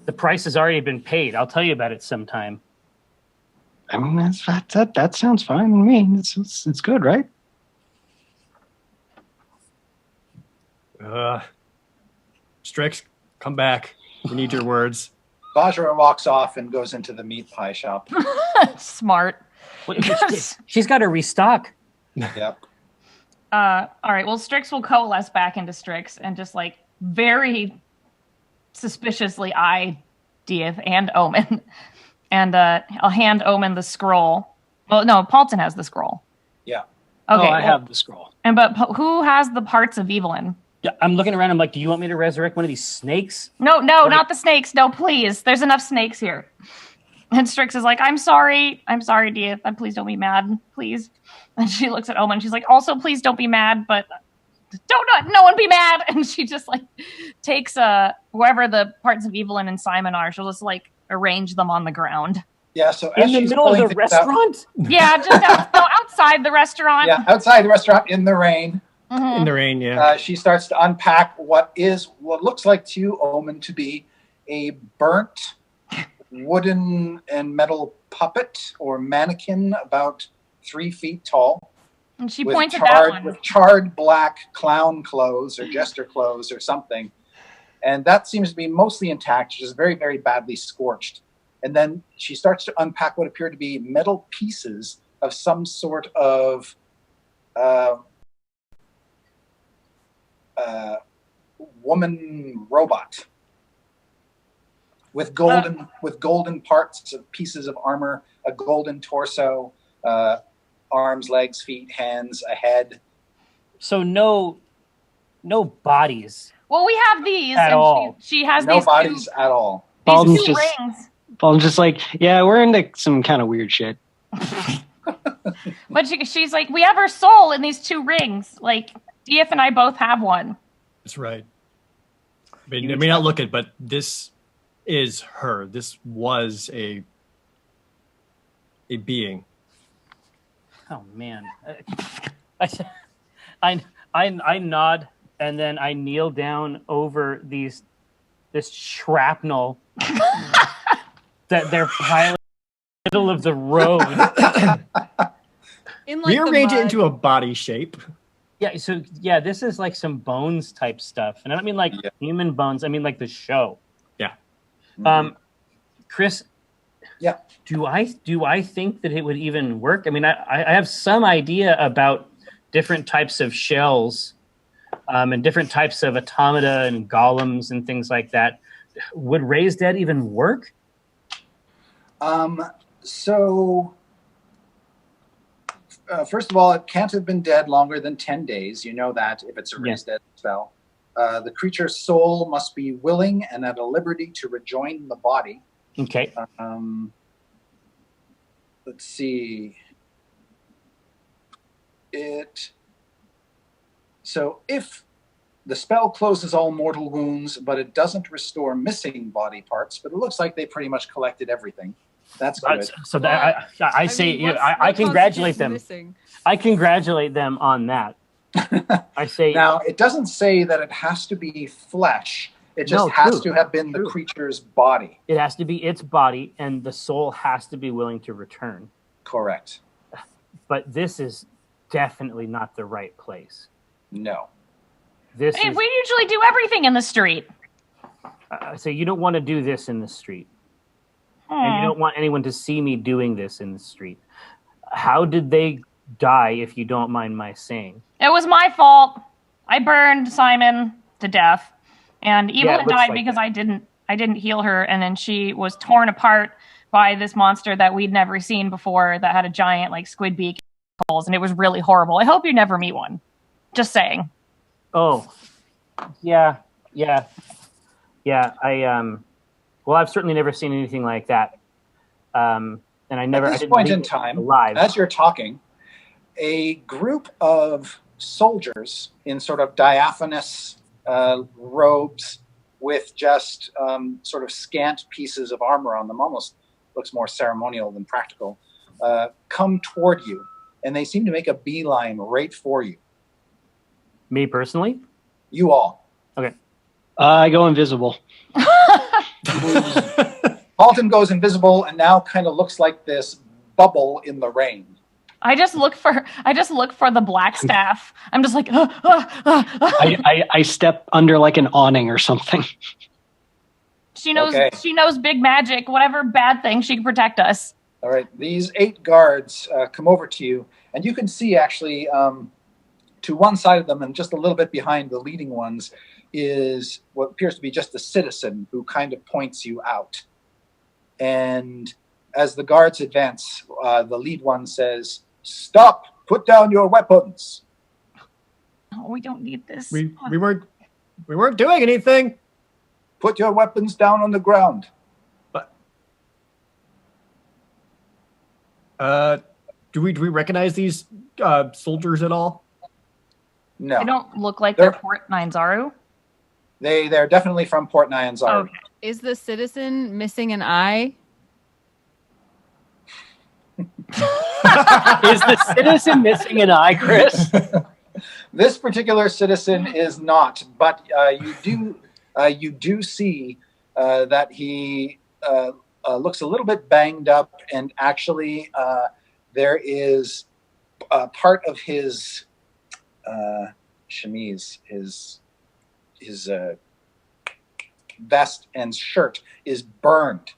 The price has already been paid. I'll tell you about it sometime. I mean, that sounds fine to me. It's good, right? Strix, come back. We need your words. Bajra walks off and goes into the meat pie shop. Smart. She's got to restock. Yep. All right. Well, Strix will coalesce back into Strix and just like very suspiciously eye Dieth and Omen. And I'll hand Omen the scroll. Well, no, Paulton has the scroll. Yeah. Okay. I have the scroll. But who has the parts of Evelyn? Yeah, I'm looking around. I'm like, do you want me to resurrect one of these snakes? No, not the snakes. No, please. There's enough snakes here. And Strix is like, I'm sorry, Dieth. Please don't be mad, please. And she looks at Omen. She's like, also, please don't be mad, but no one be mad. And she just like takes wherever the parts of Evelyn and Simon are. She'll just like arrange them on the ground. Yeah. So in the middle of the restaurant. Yeah, just outside the restaurant. Yeah, outside the restaurant in the rain. In the rain, yeah. She starts to unpack what looks like to you, Omen, to be a burnt wooden and metal puppet or mannequin about 3 feet tall. And she points at that one. With charred black clown clothes or jester clothes or something. And that seems to be mostly intact, just very, very badly scorched. And then she starts to unpack what appear to be metal pieces of some sort of woman robot with golden parts of pieces of armor, a golden torso, arms, legs, feet, hands, a head. So no bodies. Well, we have these. At all. She has no these bodies at all. These two rings. I'm just like, yeah, we're into some kind of weird shit. But she's like, we have her soul in these 2 rings. Like, DF and I both have one. That's right. I mean, it may not look it, but this is her. This was a being. Oh man, I nod and then I kneel down over this shrapnel that they're piling in the middle of the road. Rearrange it into a body shape. Yeah, so this is like some bones type stuff, and I don't mean like human bones. I mean like the show. Yeah. Chris. Yeah. Do I think that it would even work? I mean, I have some idea about different types of shells, and different types of automata and golems and things like that. Would Raise Dead even work? First of all, it can't have been dead longer than 10 days. You know that if it's a Raise Dead spell. The creature's soul must be willing and at a liberty to rejoin the body. Okay. Let's see. So if the spell closes all mortal wounds, but it doesn't restore missing body parts, but it looks like they pretty much collected everything. That's good. So that I congratulate them. Missing? I congratulate them on that. I say now it doesn't say that it has to be flesh. It just has to have been the creature's body. It has to be its body, and the soul has to be willing to return. Correct. But this is definitely not the right place. No. We usually do everything in the street. So you don't want to do this in the street. And you don't want anyone to see me doing this in the street. How did they die, if you don't mind my saying? It was my fault. I burned Simon to death. And Evelyn died because I didn't heal her, and then she was torn apart by this monster that we'd never seen before that had a giant like squid beak holes, and it was really horrible. I hope you never meet one. Just saying. Oh, yeah. Well, I've certainly never seen anything like that. And I never. At this point in time, as you're talking, a group of soldiers in sort of diaphanous robes with just sort of scant pieces of armor on them, almost looks more ceremonial than practical, come toward you, and they seem to make a beeline right for you. Me personally? You all. Okay. I go invisible. Alton goes invisible and now kind of looks like this bubble in the rain. I just look for the black staff. I'm just like, I step under like an awning or something. She knows big magic, whatever bad thing, she can protect us. All right, these 8 guards come over to you, and you can see actually to one side of them and just a little bit behind the leading ones is what appears to be just a citizen who kind of points you out. And as the guards advance, the lead one says, "Stop! Put down your weapons." Oh, we don't need this. We weren't doing anything. Put your weapons down on the ground. Do we recognize these soldiers at all? No. They don't look like they're Port Nyanzaru. They're definitely from Port Nyanzaru. Okay. Is the citizen missing an eye? Is the citizen missing an eye, Chris? This particular citizen is not, but you do see that he looks a little bit banged up, and actually there is part of his chemise, his vest and shirt is burned.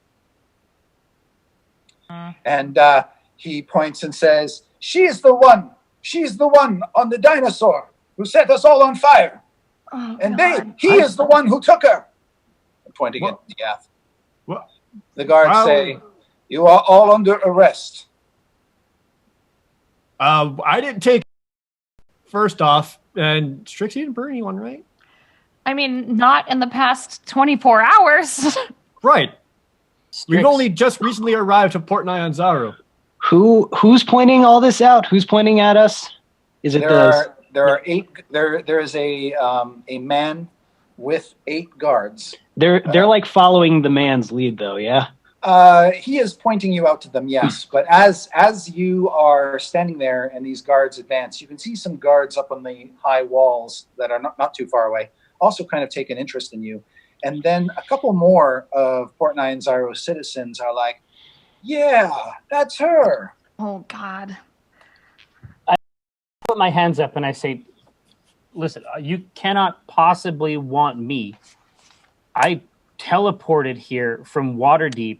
And he points and says, she's the one on the dinosaur who set us all on fire. Oh, And God. he is the one who took her. I'm pointing at Diath. What? The guards say, you are all under arrest. I didn't take first off, and Strix didn't burn anyone, right? I mean, not in the past 24 hours. Right. Strix. We've only just recently arrived to Port Nyanzaru. Who's pointing all this out? Who's pointing at us? Is it There are 8. There is a man with 8 guards. They're like following the man's lead, though. Yeah. He is pointing you out to them, yes. But as you are standing there and these guards advance, you can see some guards up on the high walls that are not too far away, also kind of take an interest in you. And then a couple more of Port Nyanzaru citizens are like, yeah, that's her. Oh, God. I put my hands up and I say, listen, you cannot possibly want me. I teleported here from Waterdeep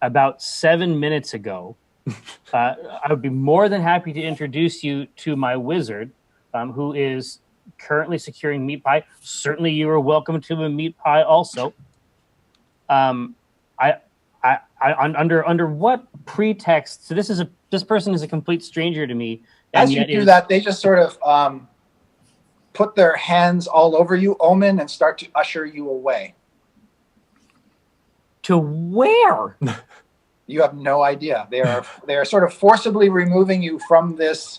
about 7 minutes ago. I would be more than happy to introduce you to my wizard, who is currently securing meat pie. Certainly, you are welcome to a meat pie also. Under what pretext? So this person is a complete stranger to me. And As you do that, they just sort of put their hands all over you, Omen, and start to usher you away. To where? You have no idea. They are sort of forcibly removing you from this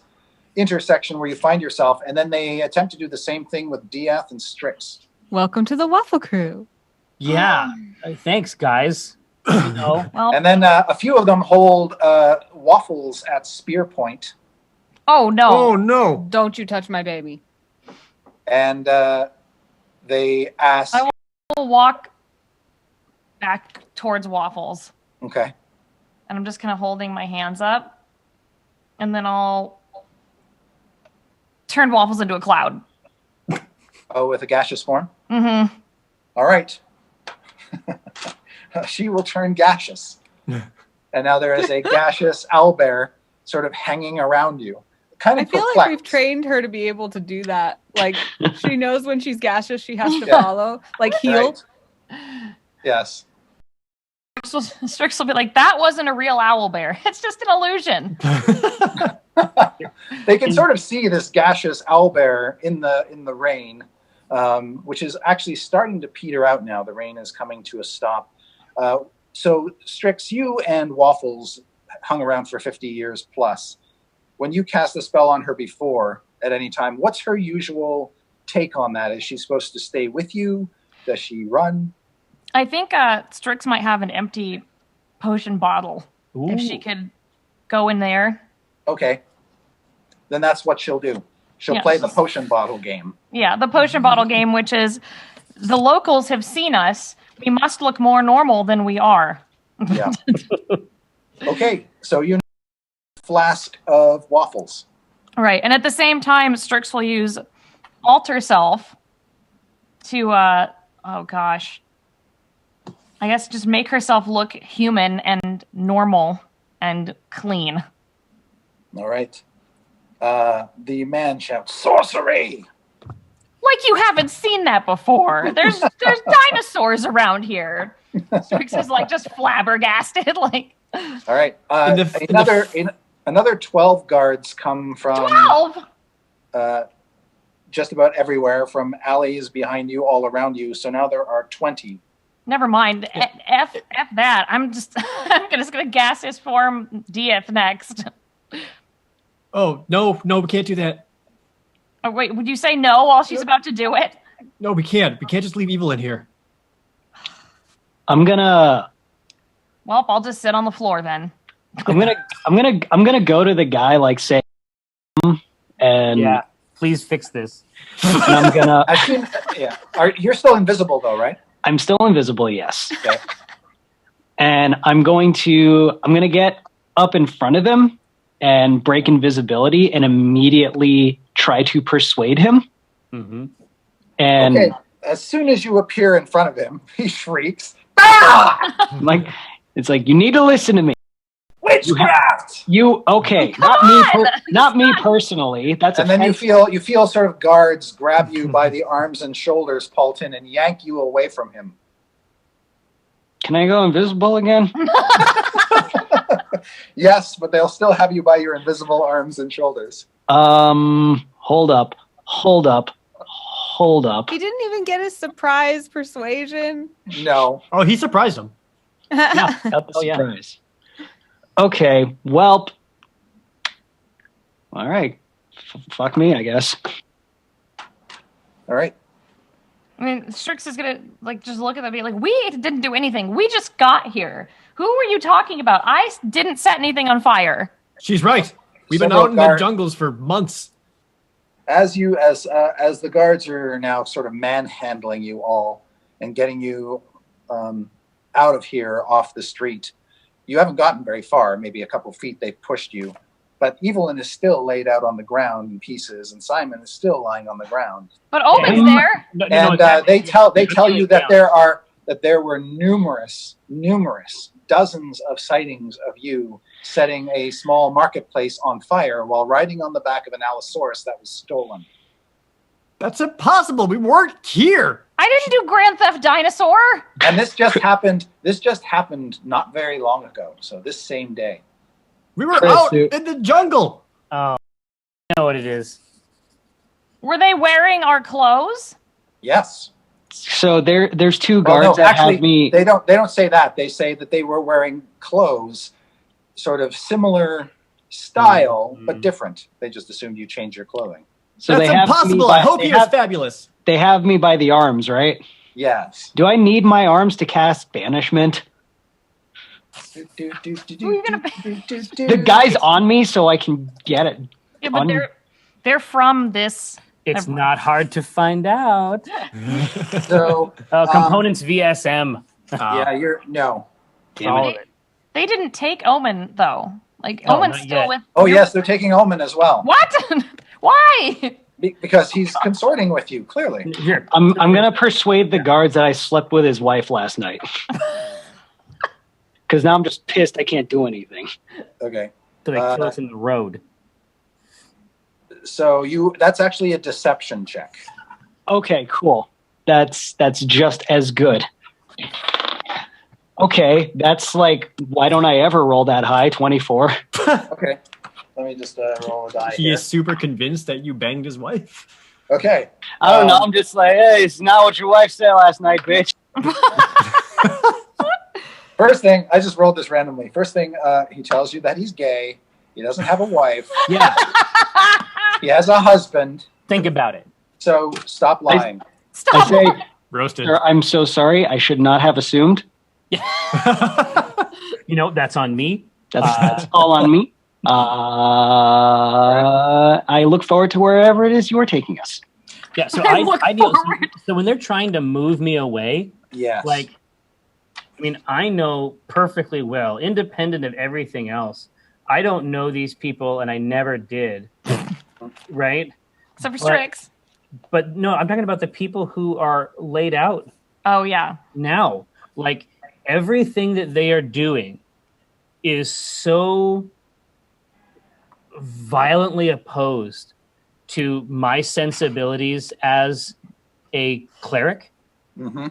intersection where you find yourself, and then they attempt to do the same thing with Diath and Strix. Welcome to the Waffle Crew. Yeah. Thanks, guys. You know. Well, And then a few of them hold waffles at spear point, oh, no. Oh, no. Don't you touch my baby. and they ask, I will walk back towards Waffles. okay, And I'm just kind of holding my hands up. And then I'll turn Waffles into a cloud. oh, with a gaseous form? Mm-hmm. All right. She will turn gaseous. And now there is a gaseous owlbear sort of hanging around you. Kind of I feel perplexed. like we've trained her to be able to do that. Like, she knows when she's gaseous, she has to Yeah. follow. Like, heal. Right. Yes. Strix will be like, that wasn't a real owl bear. It's just an illusion. They can sort of see this gaseous owlbear in the rain, which is actually starting to peter out now. The rain is coming to a stop. So Strix, you and Waffles hung around for 50 years plus. When you cast a spell on her before at any time, what's her usual take on that? Is she supposed to stay with you? Does she run? I think Strix might have an empty potion bottle. Ooh. If she could go in there. Okay. Then that's what she'll do. She'll Yes. play the potion bottle game. Yeah, the potion bottle game, which is the locals have seen us. We must look more normal than we are. Yeah. Okay. So you know a flask of waffles. Right. And at the same time, Strix will use Alter Self to, oh gosh, I guess just make herself look human and normal and clean. All right. The man shouts, "Sorcery!" Like you haven't seen that before. There's dinosaurs around here. Strix is like just flabbergasted. Like All right. Another 12 guards come from 12. Just about everywhere, from alleys behind you, all around you. So now there are 20. Never mind. F that. I'm just gonna gaseous form Diath next. Oh, no, we can't do that. Oh, wait, would you say no while she's about to do it? No, we can't. We can't just leave evil in here. I'm gonna Well, I'll just sit on the floor then. go to the guy, like, say, and Yeah. Please fix this. And I'm gonna. Yeah. You're still invisible though, right? I'm still invisible. Yes. Okay. And I'm gonna get up in front of him and break invisibility and immediately try to persuade him. Mm-hmm. And okay. As soon as you appear in front of him, he shrieks. Ah! it's like, you need to listen to me. Witchcraft! Okay, not me personally. That's and then you feel sort of guards grab you by the arms and shoulders, Paulton, and yank you away from him. Can I go invisible again? Yes, but they'll still have you by your invisible arms and shoulders. Hold up. He didn't even get his surprise persuasion. No. Oh, he surprised him. Yeah. Surprise. Okay, well. All right. Fuck me, I guess. All right. I mean, Strix is gonna just look at them and be like, "We didn't do anything. We just got here. Who were you talking about? I didn't set anything on fire." She's right. We've been Several out in the jungles for months. As the guards are now sort of manhandling you all and getting you out of here off the street, you haven't gotten very far. Maybe a couple feet they've pushed you, but Evelyn is still laid out on the ground in pieces, and Simon is still lying on the ground. But Omen's there. They tell you that there were numerous dozens of sightings of you setting a small marketplace on fire while riding on the back of an Allosaurus that was stolen. That's impossible. We weren't here. I didn't do Grand Theft Dinosaur. And this just happened not very long ago. So this same day. We were out in the jungle. Oh, I know what it is. Were they wearing our clothes? Yes. So there's two guards have me. They don't say that. They say that they were wearing clothes, sort of similar style, but different. They just assumed you changed your clothing. So that's impossible. I hope he is fabulous. They have me by the arms, right? Yes. Do I need my arms to cast banishment? The guy's on me, so I can get it. Yeah, but they're from this. It's not hard to find out. So components VSM. No. Damn it. They didn't take Omen though. Omen's still yet. with. Oh yes, they're taking Omen as well. What? Why? Because he's consorting with you, clearly. Here. I'm gonna persuade the guards that I slept with his wife last night. Because now I'm just pissed I can't do anything. Okay. So they kill us in the road. So that's actually a deception check. Okay, cool. That's just as good. Okay, that's why don't I ever roll that high? 24. Okay. Let me just roll a die. He is super convinced that you banged his wife. Okay. I don't know. I'm just hey, it's not what your wife said last night, bitch. First thing, I just rolled this randomly. First thing, he tells you that he's gay. He doesn't have a wife. Yeah. He has a husband. Think about it. So stop lying. I say, roasted. Sir, I'm so sorry. I should not have assumed. That's on me. That's all on me. I look forward to wherever it is you are taking us. Yeah, so so when they're trying to move me away, yes. I know perfectly well, independent of everything else, I don't know these people and I never did. Right? Except for Strix. But no, I'm talking about the people who are laid out. Oh, yeah. Now, everything that they are doing is so violently opposed to my sensibilities as a cleric. Mm-hmm.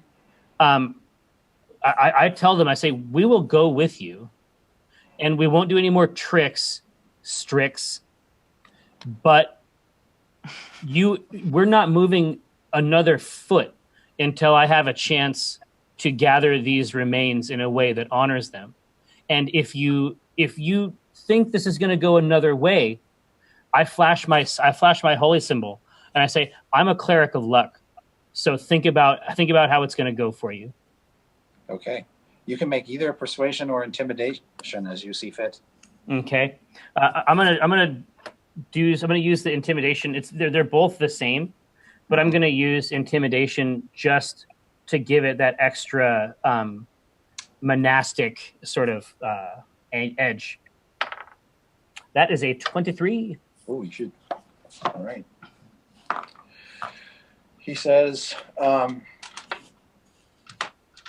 I tell them, I say, we will go with you and we won't do any more tricks, Strix, but we're not moving another foot until I have a chance to gather these remains in a way that honors them. And if you think this is going to go another way, I flash my holy symbol and I say, I'm a cleric of luck. So think about how it's going to go for you. Okay. You can make either persuasion or intimidation as you see fit. Okay. I'm gonna I'm going to use the intimidation. They're both the same, but I'm going to use intimidation just to give it that extra monastic sort of edge. That is a 23. Oh, you should. All right. He says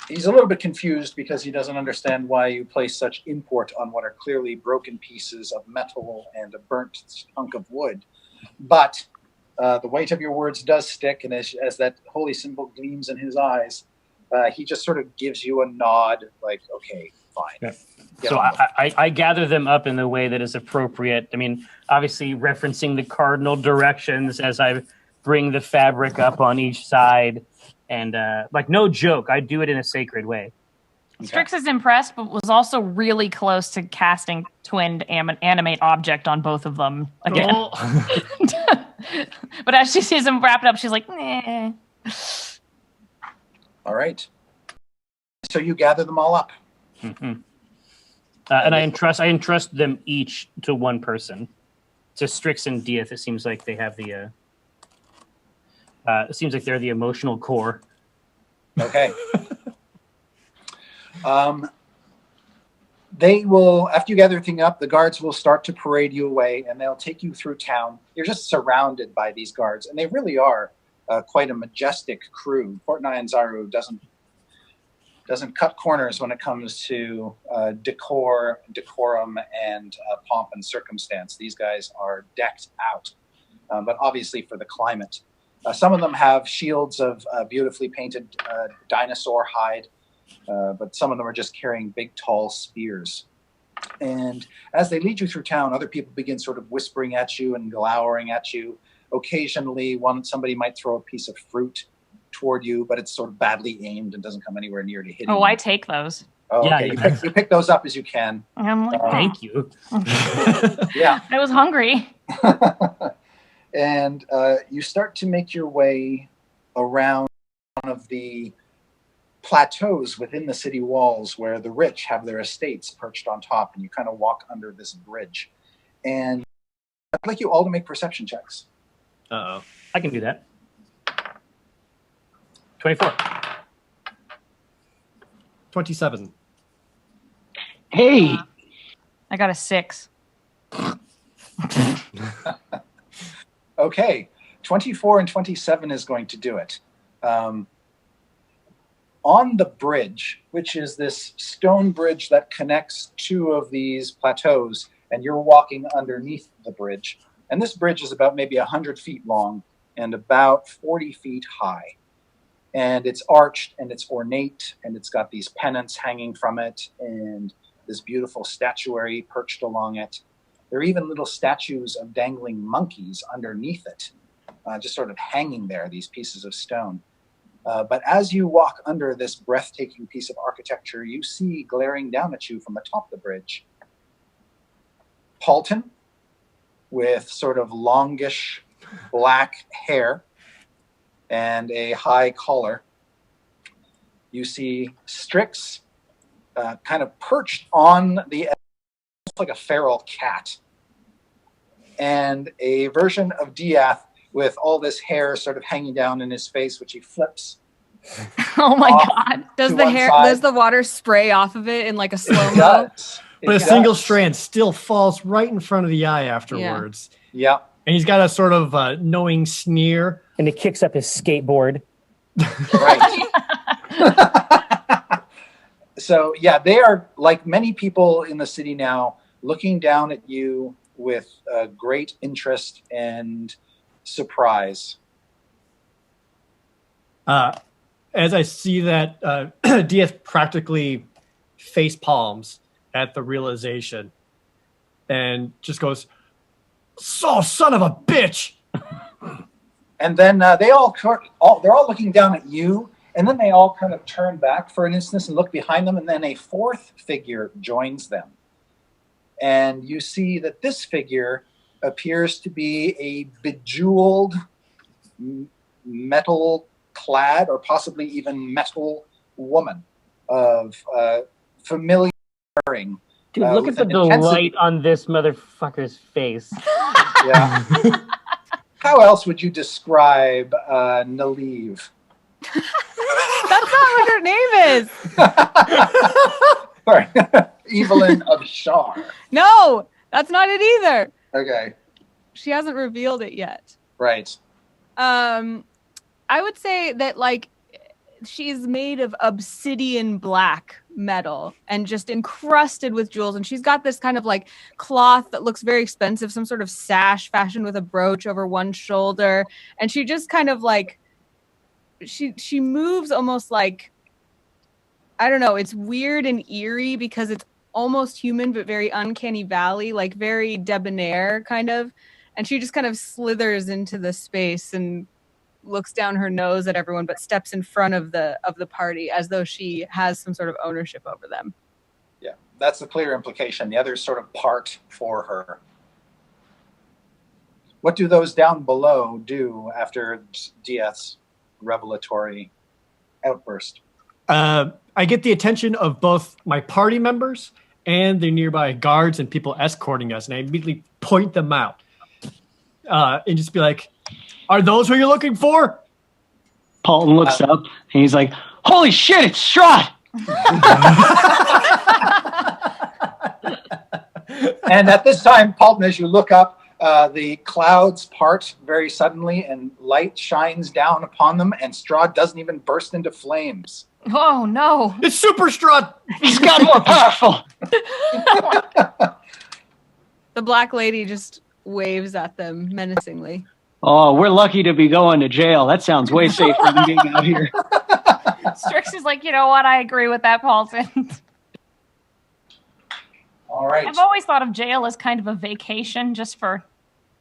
he's a little bit confused because he doesn't understand why you place such import on what are clearly broken pieces of metal and a burnt hunk of wood. But the weight of your words does stick, and as that holy symbol gleams in his eyes, he just sort of gives you a nod, like, okay, fine. Yeah. So I gather them up in the way that is appropriate. I mean, obviously referencing the cardinal directions as I bring the fabric up on each side. And like, no joke, I do it in a sacred way. Okay. Strix is impressed, but was also really close to casting twinned animate object on both of them again. Oh. But as she sees him wrap it up, she's like, nah. All right. So you gather them all up. Mm-hmm. And I entrust them each to one person. To Strix and Dieth, it seems like they have the. It seems like they're the emotional core. Okay. They will, after you gather everything up, the guards will start to parade you away, and they'll take you through town. You're just surrounded by these guards, and they really are quite a majestic crew. Portnai Zaru doesn't cut corners when it comes to decorum and pomp and circumstance. These guys are decked out, but obviously for the climate. Some of them have shields of beautifully painted dinosaur hide, but some of them are just carrying big, tall spears. And as they lead you through town, other people begin sort of whispering at you and glowering at you. Occasionally, somebody might throw a piece of fruit toward you, but it's sort of badly aimed and doesn't come anywhere near to hitting you. Oh, I take those. Oh, Yeah, okay. You pick those up as you can. And I'm like, Thank you. Yeah. I was hungry. And you start to make your way around one of the plateaus within the city walls where the rich have their estates perched on top, and you kind of walk under this bridge. And I'd like you all to make perception checks. Uh-oh. I can do that. 24. 27. Hey, I got a 6. Okay, 24 and 27 is going to do it. On the bridge, which is this stone bridge that connects two of these plateaus, and you're walking underneath the bridge. And this bridge is about maybe 100 feet long and about 40 feet high. And it's arched and it's ornate, and it's got these pennants hanging from it and this beautiful statuary perched along it. There are even little statues of dangling monkeys underneath it, just sort of hanging there, these pieces of stone. But as you walk under this breathtaking piece of architecture, you see glaring down at you from the top of the bridge, Paulton, with sort of longish black hair and a high collar. You see Strix kind of perched on the edge, like a feral cat. And a version of Dieth with all this hair sort of hanging down in his face, which he flips. Oh my God. Does the water spray off of it in like a slow-mo? But a single strand still falls right in front of the eye afterwards. Yeah. And he's got a sort of knowing sneer. And he kicks up his skateboard. Right. So, yeah, they are, like many people in the city now, looking down at you with great interest and surprise. As I see that, Dieth practically face palms at the realization and just goes, "So, son of a bitch!" And then they're all looking down at you, and then they all kind of turn back for an instant and look behind them, and then a fourth figure joins them. And you see that this figure appears to be a bejeweled, metal-clad, or possibly even metal woman of familiar wearing. Dude, look at the delight on this motherfucker's face. Yeah. How else would you describe Naleve? That's not what her name is. Sorry. Evelyn of Shar. No, that's not it either. Okay. She hasn't revealed it yet. Right. I would say that like she's made of obsidian black metal and just encrusted with jewels, and she's got this kind of like cloth that looks very expensive, some sort of sash fashioned with a brooch over one shoulder, and she just kind of like she moves almost like, I don't know, it's weird and eerie because it's almost human but very uncanny valley, like very debonair kind of, and she just kind of slithers into the space and looks down her nose at everyone but steps in front of the party as though she has some sort of ownership over them. Yeah, that's the clear implication. The others sort of part for her. What do those down below do after Dieth's revelatory outburst? I get the attention of both my party members and the nearby guards and people escorting us, and I immediately point them out and just be like, "Are those who you're looking for?" Paulton looks up and he's like, "Holy shit, it's Strahd!" And at this time, Paulton, as you look up, the clouds part very suddenly and light shines down upon them, and Strahd doesn't even burst into flames. Oh, no. It's Super Strahd! He's got more powerful! The black lady just waves at them menacingly. Oh, we're lucky to be going to jail. That sounds way safer than being out here. Strix is like, you know what? I agree with that, Paulson. All right. I've always thought of jail as kind of a vacation just for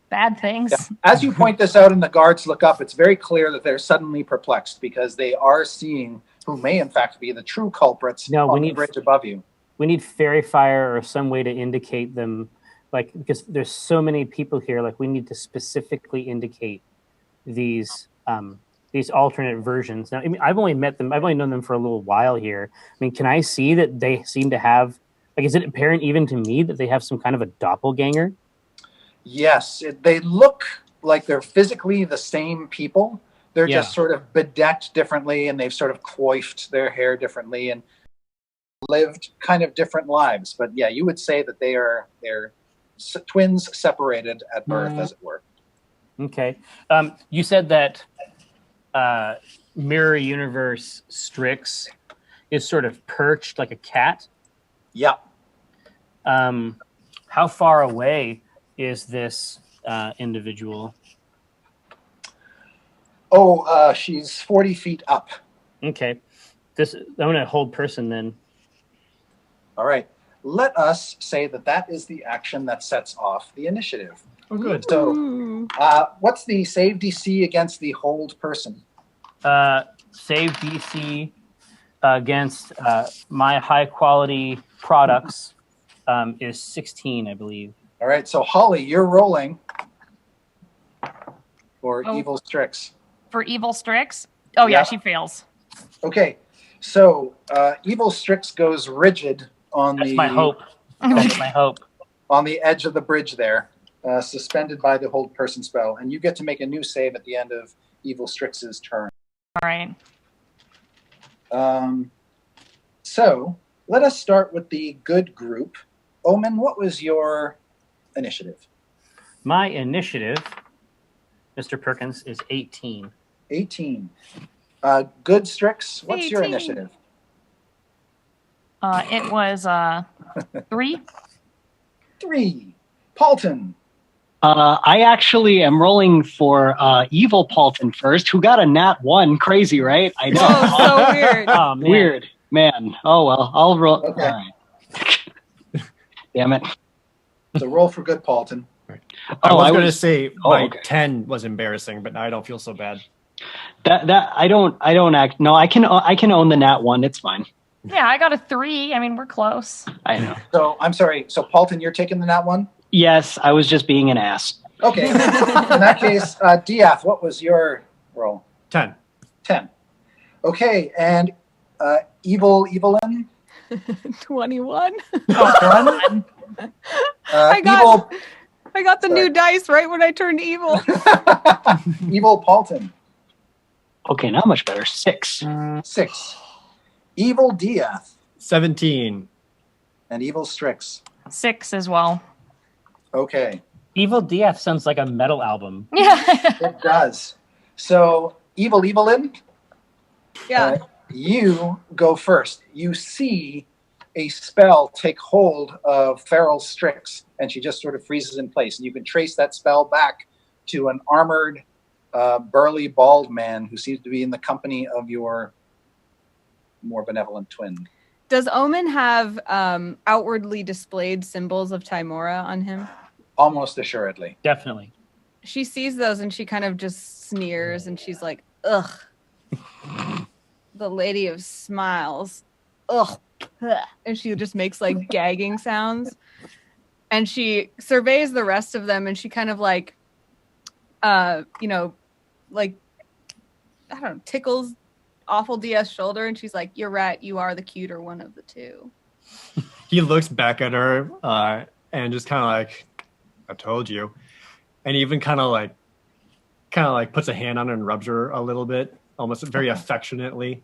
bad things. Yeah. As you point this out and the guards look up, it's very clear that they're suddenly perplexed because they are seeing who may in fact be the true culprits on the bridge above you. We need fairy fire or some way to indicate them, like, because there's so many people here. Like, we need to specifically indicate these alternate versions. Now, I mean, I've only met them. I've only known them for a little while here. I mean, can I see that they seem to have, like, is it apparent even to me that they have some kind of a doppelganger? Yes, they look like they're physically the same people. They're just sort of bedecked differently, and they've sort of coiffed their hair differently and lived kind of different lives. But yeah, you would say that they're twins separated at birth, as it were. Okay. You said that Mirror Universe Strix is sort of perched like a cat. Yeah. How far away is this individual? Oh, she's 40 feet up. Okay. I'm going to hold person then. All right. Let us say that is the action that sets off the initiative. Oh, good. So, what's the save DC against the hold person? Save DC against my high quality products is 16, I believe. All right. So, Holly, you're rolling for Evil Strix. For Evil Strix? Oh, yeah, she fails. Okay. So, Evil Strix goes rigid on That's my hope. That's my hope. On the edge of the bridge there, suspended by the hold person spell, and you get to make a new save at the end of Evil Strix's turn. All right. So let us start with the good group. Omen, what was your initiative? My initiative, Mr. Perkins, is 18. 18. Good Strix, what's 18. your initiative? It was 3. 3. Paulton. I actually am rolling for Evil Paulton first, who got a nat 1. Crazy, right? I know. Oh, so weird. Oh, man. Weird, man. Oh, well, I'll roll. Okay. All right. Damn it. So roll for good Paulton. I was going to say my okay. 10 was embarrassing, but now I don't feel so bad. That I don't act. No, I can own the nat 1. It's fine. Yeah, I got a 3. I mean, we're close. I know. So I'm sorry. So Paulton, you're taking the nat 1? Yes, I was just being an ass. Okay. In that case, Dieth, what was your roll? 10. 10. Okay, and Evelyn? 21. I got evil I got the new dice right when I turned evil. Evil Paulton. Okay, now much better. 6. 6. Evil Diath. 17. And Evil Strix. 6 as well. Okay. Evil DF sounds like a metal album. Yeah. It does. So, Evil Evelyn, Yeah. you go first. You see a spell take hold of Feral Strix, and she just sort of freezes in place. And you can trace that spell back to an armored, burly, bald man who seems to be in the company of your more benevolent twin. Does Omen have outwardly displayed symbols of Timora on him? Almost assuredly. Definitely. She sees those and she kind of just sneers and she's like, ugh. The Lady of Smiles. Ugh. And she just makes like gagging sounds. And she surveys the rest of them and she kind of like, like, I don't know, tickles Awful DS shoulder and she's like, you're right, you are the cuter one of the two. He looks back at her and just kind of like, I told you. And he even kind of like puts a hand on her and rubs her a little bit, almost very affectionately.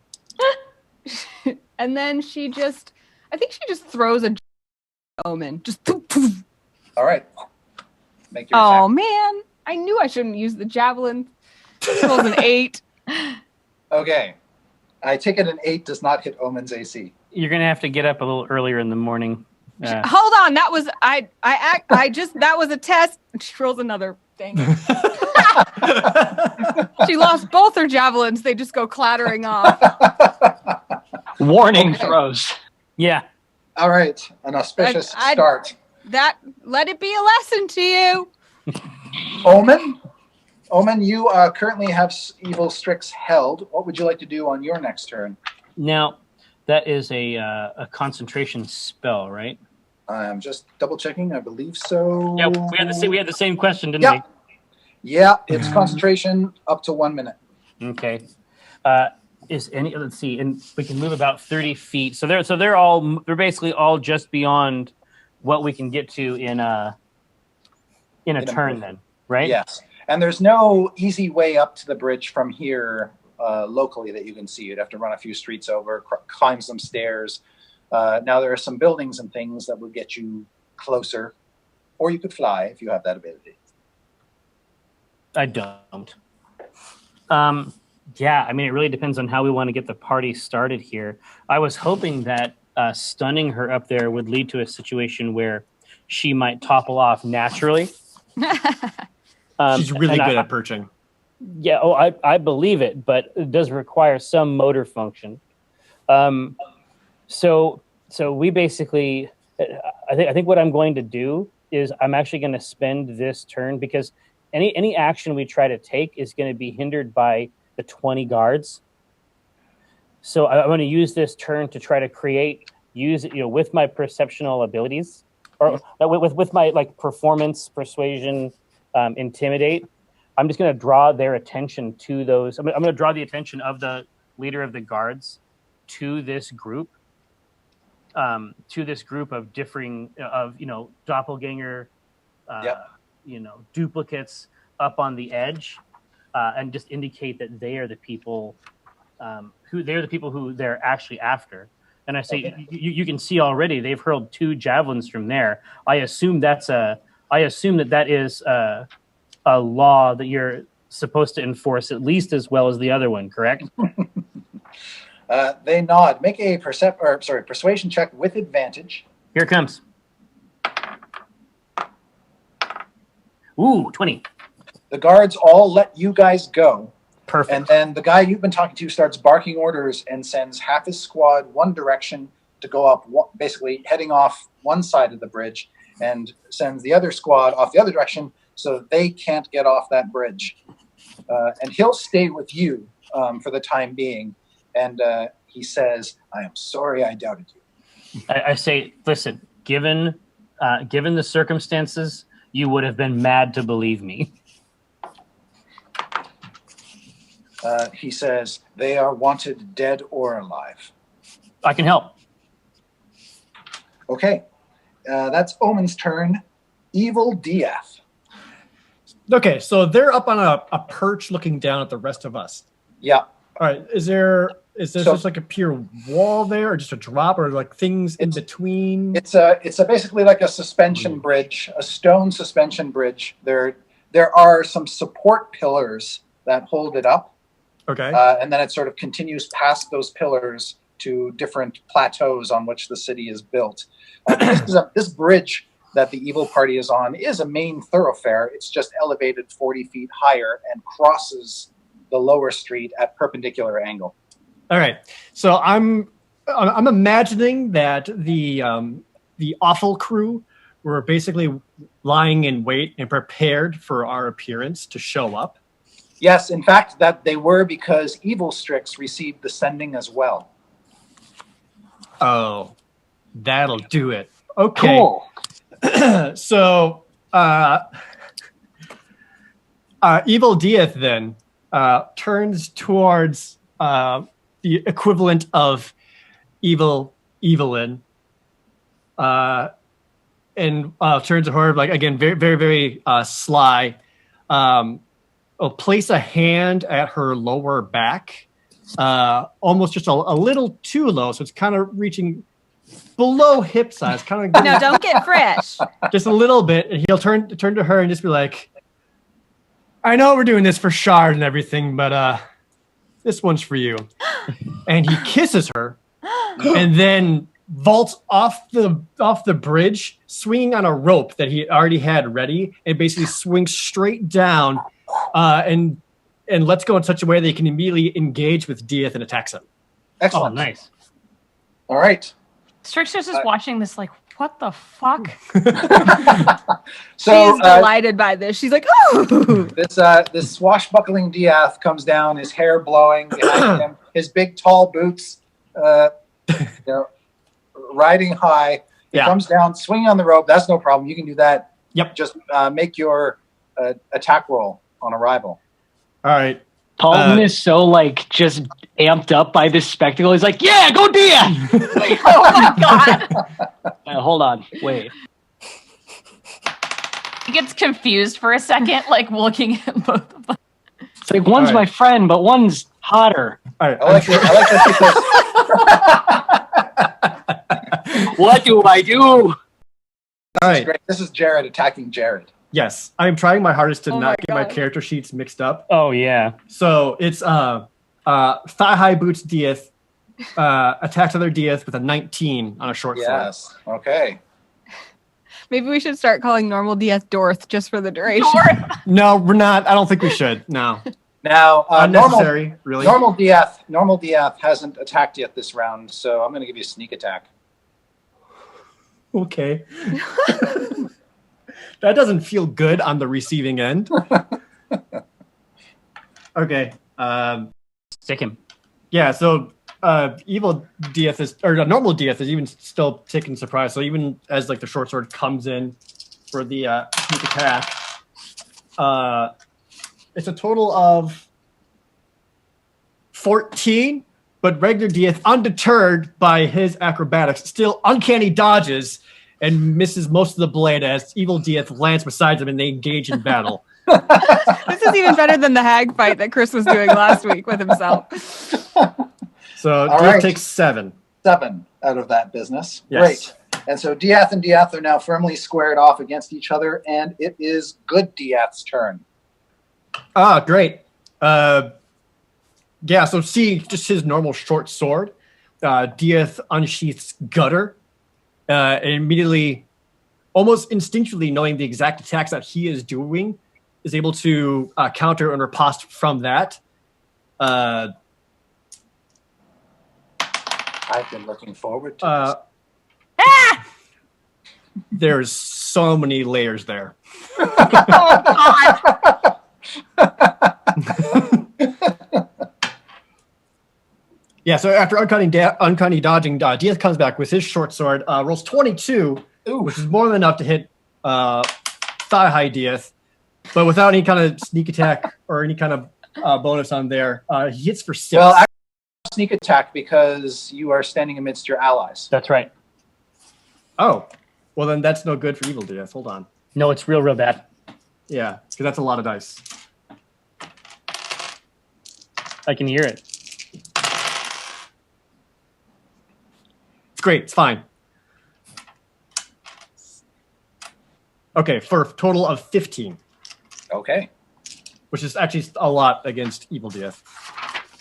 And then I think she just throws a Omen. Just poof, poof. All right. Make your Oh attack. man, I knew I shouldn't use the javelin. This rolls an 8. Okay. I take it an 8 does not hit Omen's AC. You're gonna have to get up a little earlier in the morning. Hold on, that was that was a test. She rolls another thing. She lost both her javelins. They just go clattering off. Warning Okay. throws. Yeah. All right. An auspicious I- start. Let it be a lesson to you. Omen, you currently have Evil Strix held. What would you like to do on your next turn? Now, that is a concentration spell, right? I'm just double checking. I believe so. Yeah, we had the same question, didn't Yeah. Yeah, it's concentration up to 1 minute. we? Okay. Let's see, and we can move about 30 feet. So they're basically all just beyond what we can get to in a turn then, right? Yes. And there's no easy way up to the bridge from here locally that you can see. You'd have to run a few streets over, climb some stairs. Now there are some buildings and things that would get you closer, or you could fly if you have that ability. I don't. Yeah, I mean, it really depends on how we want to get the party started here. I was hoping that stunning her up there would lead to a situation where she might topple off naturally. She's really good at perching. Yeah, I believe it, but it does require some motor function. So we basically, I think what I'm going to do is I'm actually going to spend this turn because any action we try to take is going to be hindered by the 20 guards. So I'm going to use this turn to try to use with my perceptional abilities, or with my like performance, persuasion, intimidate. I'm just going to draw their attention to those. I'm going to draw the attention of the leader of the guards to this group. Of differing doppelganger, duplicates up on the edge, and just indicate that they are the people who they're actually after. And I say, okay. You can see already they've hurled 2 javelins from there. I assume that is a law that you're supposed to enforce at least as well as the other one, correct? They nod. Make a persuasion check with advantage. Here it comes. Ooh, 20. The guards all let you guys go. Perfect. And then the guy you've been talking to starts barking orders and sends half his squad one direction to go up, basically heading off one side of the bridge, and sends the other squad off the other direction so that they can't get off that bridge. And he'll stay with you for the time being. And he says, I am sorry I doubted you. I say, listen, given the circumstances, you would have been mad to believe me. He says, they are wanted dead or alive. I can help. Okay. That's Omen's turn. Evil Dieth. Okay, so they're up on a perch looking down at the rest of us. Yeah. All right, is there just like a pure wall there, or just a drop, or like things in between? It's basically like a suspension bridge, a stone suspension bridge. There are some support pillars that hold it up. Okay. And then it sort of continues past those pillars to different plateaus on which the city is built. This bridge that the evil party is on is a main thoroughfare. It's just elevated 40 feet higher and crosses the lower street at perpendicular angle. All right. So I'm imagining that the awful crew were basically lying in wait and prepared for our appearance to show up. Yes, in fact, that they were, because evil Strix received the sending as well. Oh, that'll do it. Okay. Cool. So, Evil Dieth then turns towards the equivalent of Evil Evelyn, and turns to her, like, again, very, very, very sly. Will place a hand at her lower back, almost just a little too low, so it's kind of reaching below hip size, kind of. No, don't get fresh. Just a little bit, and he'll turn to her and just be like, "I know we're doing this for Shard and everything, but this one's for you." And he kisses her, and then vaults off the bridge, swinging on a rope that he already had ready, and basically swings straight down, and lets go in such a way that he can immediately engage with Dieth and attacks him. Excellent. Oh, nice. All right. Strix is just watching this like, what the fuck? So She's delighted by this. She's like, "Oh!" this swashbuckling Dieth comes down, his hair blowing behind him, his big tall boots, riding high. He comes down, swinging on the rope. That's no problem. You can do that. Yep. Just make your attack roll on arrival. All right. Paulton is so like just amped up by this spectacle. He's like, "Yeah, go Dia!" Wait, Oh my god! hold on, wait. He gets confused for a second, like looking at both of them. It's like one's my friend, but one's hotter. All right. I like that because What do I do? All right. great. This is Jared attacking Jared. Yes, I'm trying my hardest to Oh not my get my God. character sheets mixed up. Oh yeah. So it's thigh-high boots Dieth, attacks other Dieth with a 19 on a short sword. Yes. Okay. Maybe we should start calling normal DS Dorth just for the duration. No, we're not. I don't think we should. No. Now, Unnecessary, really. normal Dieth hasn't attacked yet this round, so I'm going to give you a sneak attack. Okay. That doesn't feel good on the receiving end. Okay. Stick him. Yeah, so evil Dieth is, or normal Dieth is even still taking surprise. So even as like the short sword comes in for the sneak attack, it's a total of 14, but regular Dieth, undeterred by his acrobatics, still uncanny dodges and misses most of the blade as evil Dieth lands beside him and they engage in battle. This is even better than the hag fight that Chris was doing last week with himself. So All Dieth right. takes 7. 7 out of that business. Yes. Great. And so Dieth and Dieth are now firmly squared off against each other, and it is good Dieth's turn. Ah, great. Yeah, so see just his normal short sword. Dieth unsheaths Gutter, and immediately, almost instinctually knowing the exact attacks that he is doing, is able to counter and riposte from that. I've been looking forward to this. There's so many layers there. Oh god! Yeah, so after uncanny dodging, Dieth comes back with his short sword, rolls 22, which is more than enough to hit thigh-high Dieth, but without any kind of sneak attack or any kind of bonus on there. He hits for 6. Well, I sneak attack because you are standing amidst your allies. That's right. Oh, well then that's no good for evil Dieth. Hold on. No, it's real bad. Yeah, because that's a lot of dice. I can hear it. It's great. It's fine. Okay, for a total of 15, Okay. which is actually a lot against Evil Dieth.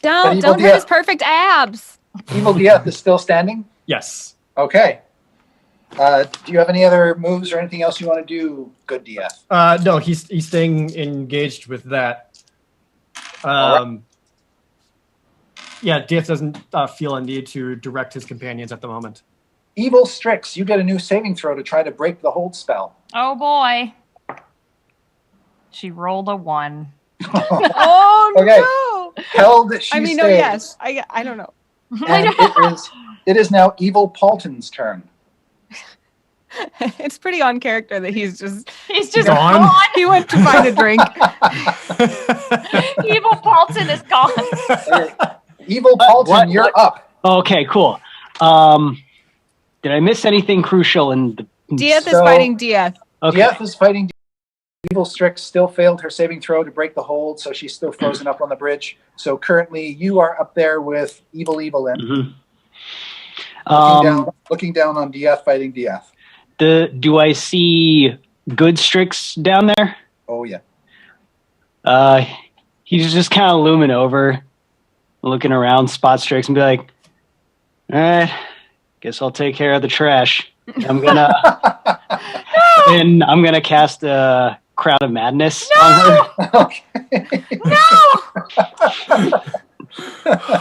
Don't Evil hurt Dieth- his perfect abs. Evil Dieth is still standing? Yes. Okay. Do you have any other moves or anything else you want to do, good Dieth? No, he's staying engaged with that. Yeah, Dieth doesn't feel a need to direct his companions at the moment. Evil Strix, you get a new saving throw to try to break the hold spell. Oh boy. She rolled a 1. Oh Okay. no! Held, she I mean, stays. no, yes. I don't know. And it is now Evil Paulton's turn. It's pretty on character that he's just Gone? gone. he went to find a drink. Evil Paulton is gone. Okay. Evil Paulton, What? you're up. Okay, cool. Did I miss anything crucial in the... Dieth is So- fighting Dieth. Okay. Dieth is fighting. Evil Strix still failed her saving throw to break the hold, so she's still frozen up on the bridge. So currently, you are up there with Evil Evelyn, Mhm. looking down on Dieth, fighting Dieth. Do I see good Strix down there? Oh, yeah. He's just kind of looming over, looking around, spot Strix, and be like, "All right, guess I'll take care of the trash. I'm gonna, and I'm gonna cast a Crown of Madness on her." Okay.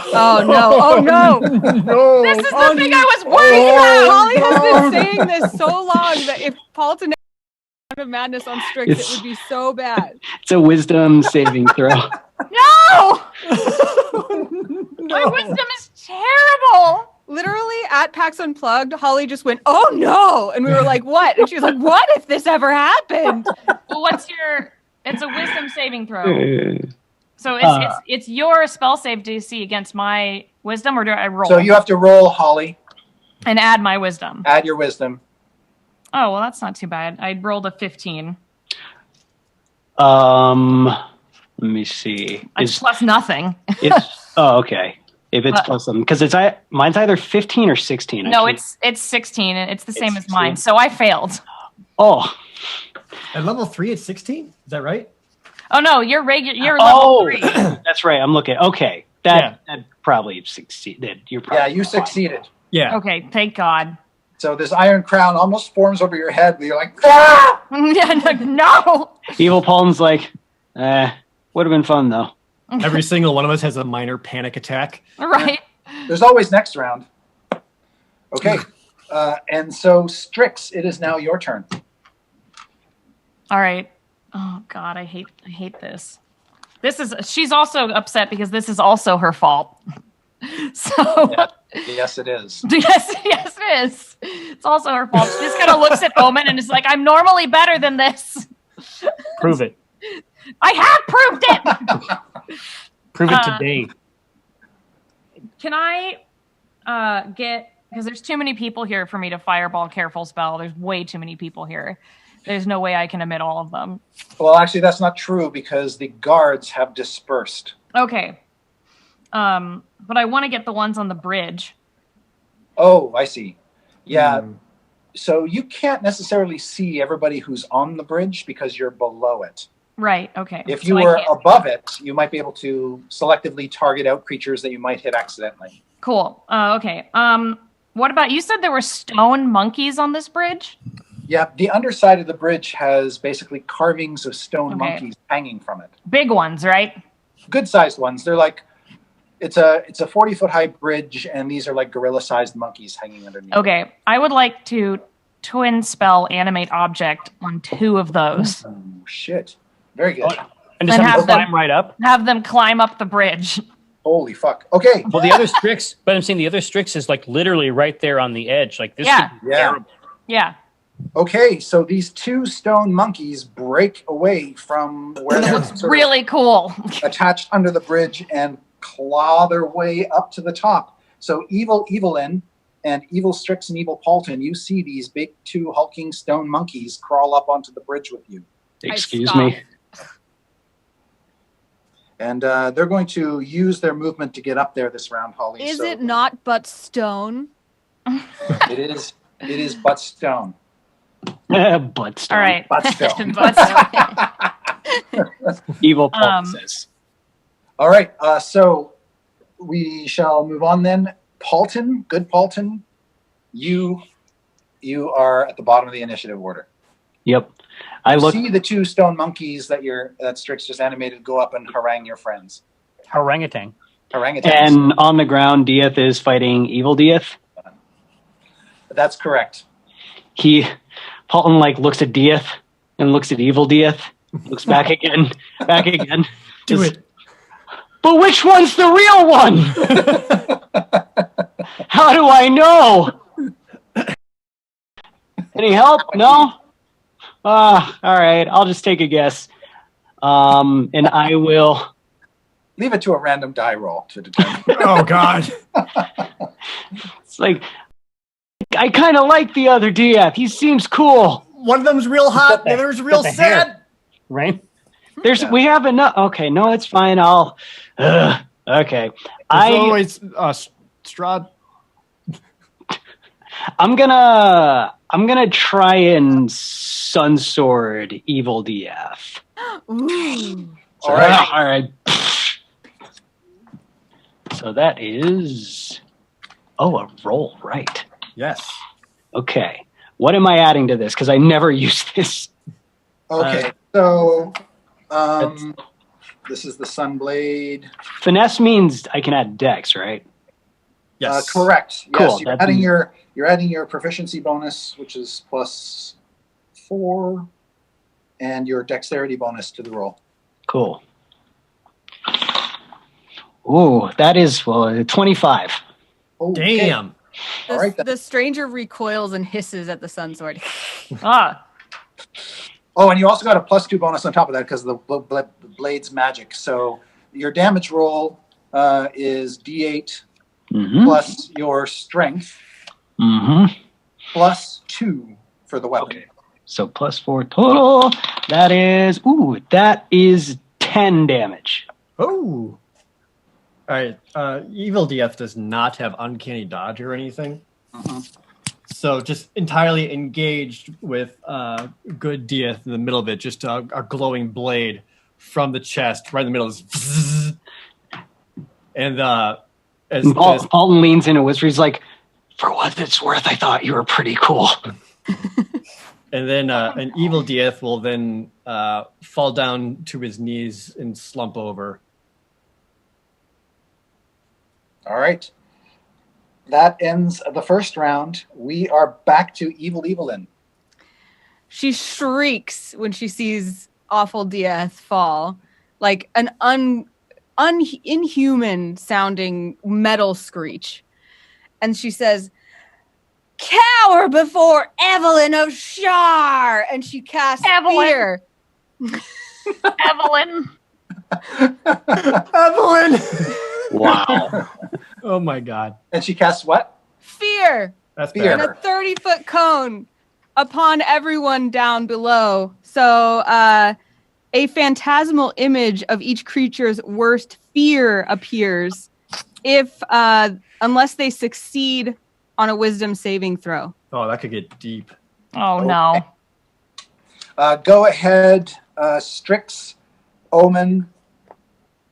Oh no! Oh no! No. This is the thing I was worried about. Holly has been saying this so long that if Paulton had of madness on Strix, it would be so bad. It's a Wisdom saving throw. No! My wisdom is terrible. Literally at PAX Unplugged, Holly just went, "Oh no!" And we were like, "What?" And she was like, "What if this ever happened?" Well, what's your? It's a wisdom saving throw. Uh, So it's your spell save DC against my wisdom, or do I roll? So you have to roll, Holly. and add my wisdom. Add your wisdom. Oh well, that's not too bad. I rolled a 15. Let me see. It's plus nothing. Oh, okay. If it's But- plus something, because mine's either 15 or 16. I No, can't- it's 16, and it's the same It's as mine. 16. So I failed. Oh, At level 3, it's 16? Is that right? Oh no, you're level 3. that's right. I'm looking. Okay, that probably succeeded. You're probably Yeah, you fine. succeeded. Yeah. Okay, thank God. So this iron crown almost forms over your head. You're like, ah! Yeah, no. Evil Paulton's like, would have been fun though. Every single one of us has a minor panic attack. Right. There's always next round. Okay. And so Strix, it is now your turn. All right. Oh God, I hate this. She's also upset because this is also her fault. So Yes, it is. yes, it is. It's also her fault. She just kind of looks at Omen and is like, "I'm normally better than this. Prove it. I have proved it." Prove it today. Can I get, because there's too many people here for me to fireball careful spell. There's way too many people here. There's no way I can omit all of them. Well, actually, that's not true because the guards have dispersed. Okay. But I want to get the ones on the bridge. Oh, I see. Yeah. So you can't necessarily see everybody who's on the bridge because you're below it. Right, okay. If So you I were can't- above it, you might be able to selectively target out creatures that you might hit accidentally. Cool. Okay. What about, you said there were stone monkeys on this bridge? Yeah, the underside of the bridge has basically carvings of stone Okay. monkeys hanging from it. Big ones, right? Good-sized ones. They're like, it's a 40-foot high bridge, and these are like gorilla-sized monkeys hanging underneath. Okay. I would like to twin spell animate object on 2 of those. Oh, shit. Very good. And just And have have them them- climb right up. Have them climb up the bridge. Holy fuck. Okay. Well, the other Strix, but I'm saying the other Strix is like literally right there on the edge. Like this Yeah. could be Yeah. terrible. Yeah. Okay, so these 2 stone monkeys break away from where they're It's sort of really cool. attached under the bridge and claw their way up to the top. So Evil Evelyn and evil Strix and evil Paulton, you see these big two hulking stone monkeys crawl up onto the bridge with you. Excuse me. And they're going to use their movement to get up there this round, Holly. Is so it not but stone? It is but stone. But stone. All right. But stone. Evil Paul says. All right. So we shall move on then. Paulton, good Paulton, you are at the bottom of the initiative order. Yep. I look. See the two stone monkeys that Strix just animated go up and harangue your friends. Orangutan. Orangutans. And on the ground, Dieth is fighting Evil Dieth. That's correct. Paulton looks at Dieth and looks at Evil Dieth, looks back again. Do it. But which one's the real one? How do I know? Any help? No? All right, I'll just take a guess. And I will... Leave it to a random die roll to determine. Oh, God. It's like, I kind of like the other DF. He seems cool. One of them's real hot, the other's real the sad. hair. Right? We have enough. Okay, no, it's fine. Okay. There's always Strahd. I'm gonna try and Sunsword Evil DF. Ooh. All right. All right. So that is a roll, right? Yes. Okay. What am I adding to this? Because I never use this. Okay. So this is the Sunblade. Finesse means I can add Dex, right? Yes. Correct. Cool. Yes, you're adding your proficiency bonus, which is +4, and your dexterity bonus to the roll. Cool. Ooh, that is 25. Okay. Damn. All right, then. The stranger recoils and hisses at the sun sword. Oh, and you also got a +2 bonus on top of that because of the blade's magic. So your damage roll is D8 plus your strength plus 2 for the weapon. Okay. So +4 total. That is 10 damage. Oh. All right. Evil DF does not have uncanny dodge or anything. So just entirely engaged with good DF in the middle of it, just a glowing blade from the chest, right in the middle. And as Paulton leans in and whispers, he's like, "For what it's worth, I thought you were pretty cool." And then an evil DF will then fall down to his knees and slump over. All right. That ends the first round. We are back to Evil Evelyn. She shrieks when she sees awful Dieth fall, like an inhuman sounding metal screech. And she says, "Cower before Evelyn of Shar!" And she casts fear. Evelyn. Evelyn! Wow. Oh my God. And she casts what? Fear. That's Fear. In bad. a 30-foot cone upon everyone down below. So a phantasmal image of each creature's worst fear appears unless they succeed on a wisdom saving throw. Oh, that could get deep. Oh, no. Go ahead, Strix, Omen,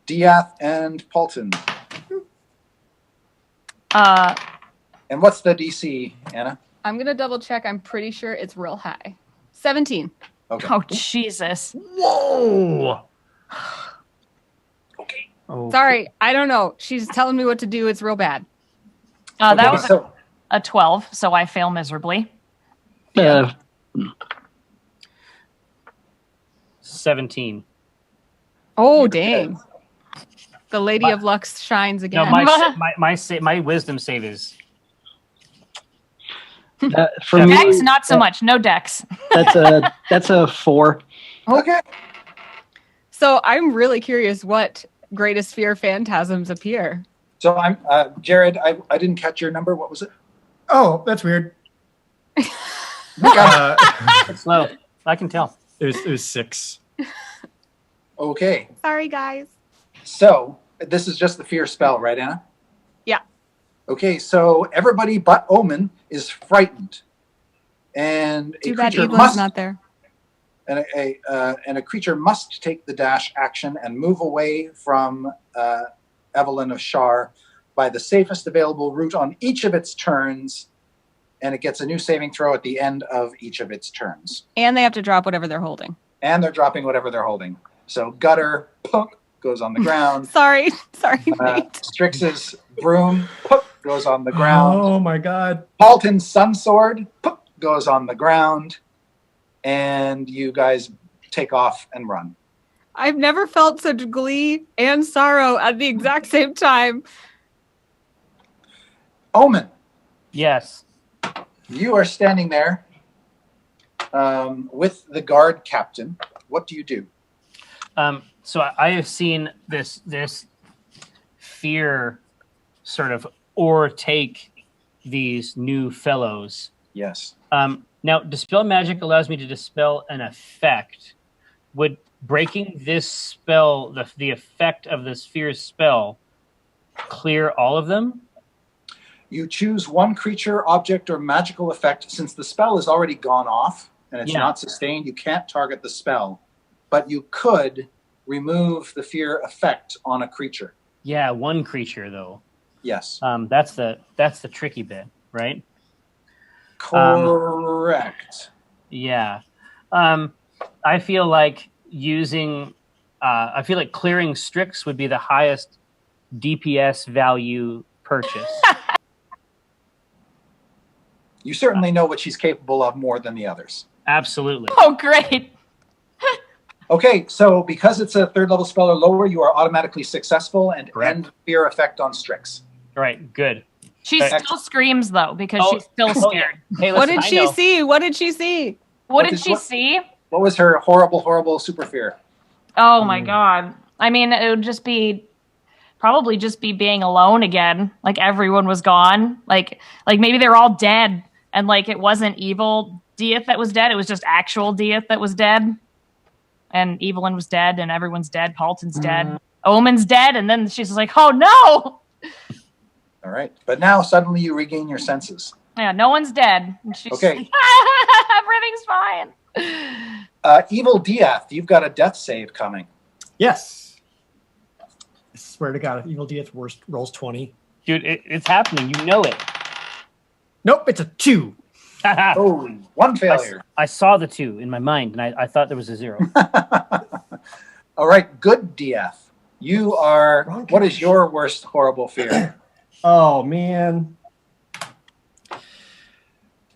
Diath, and Paulton. And what's the DC, Anna? I'm going to double check. I'm pretty sure it's real high. 17. Okay. Oh, Jesus. Whoa! Okay. Oh. Sorry, I don't know. She's telling me what to do. It's real bad. That was so a 12, so I fail miserably. 17. Oh, dang. The Lady of Luck shines No, again. my wisdom save is for me, Dex, not so much. No Dex. that's a 4. okay. So I'm really curious what greatest fear phantasms appear. So I'm Jared. I didn't catch your number. What was it? Oh, that's weird. It's slow. I can tell. It was 6. Okay. Sorry, guys. So this is just the fear spell, right, Anna? Yeah. Okay, so everybody but Omen is frightened. And Too bad Evelyn's not there. And a creature must take the dash action and move away from Evelyn of Shar by the safest available route on each of its turns, and it gets a new saving throw at the end of each of its turns. And they have to drop whatever they're holding. And they're dropping whatever they're holding. So Gutter, punk, goes on the ground. Sorry, Nate. Strix's broom, punk, goes on the ground. Oh my god. Halton's sunsword, punk, goes on the ground. And you guys take off and run. I've never felt such glee and sorrow at the exact same time. Omen, Yes. you are standing there with the guard captain. What do you do? So I have seen this fear sort of overtake these new fellows. Yes. Now, Dispel Magic allows me to dispel an effect. Would breaking this spell, the effect of this fear spell, clear all of them? You choose one creature, object, or magical effect. Since the spell has already gone off and it's not sustained, you can't target the spell. But you could remove the fear effect on a creature. Yeah, one creature though. Yes. That's the tricky bit, right? Correct. Yeah. I feel like clearing Strix would be the highest DPS value purchase. You certainly know what she's capable of more than the others. Absolutely. Oh, great. Okay, so because it's a 3rd level spell or lower, you are automatically successful and Correct. end fear effect on Strix. All right, good. She still screams, though, because she's still scared. Hey, What listen, did she see? What did she see? What did she see? What was her horrible, horrible super fear? Oh, my God. I mean, it would probably just be being alone again. Like, everyone was gone. Like maybe they're all dead. And, like, it wasn't evil Dieth that was dead. It was just actual Dieth that was dead. And Evelyn was dead, and everyone's dead. Halton's dead. Omen's dead. And then she's like, oh, no! All right. But now suddenly you regain your senses. Yeah, no one's dead. And she's Okay. like, everything's fine. Evil Dieth, you've got a death save coming. Yes. I swear to God, if Evil Dieth worst rolls 20. Dude, it's happening. You know it. Nope, it's a 2. Oh, one failure. I saw the 2 in my mind, and I thought there was a 0. All right, good Dieth. You are. Wrong What is your worst horrible fear? Oh, man.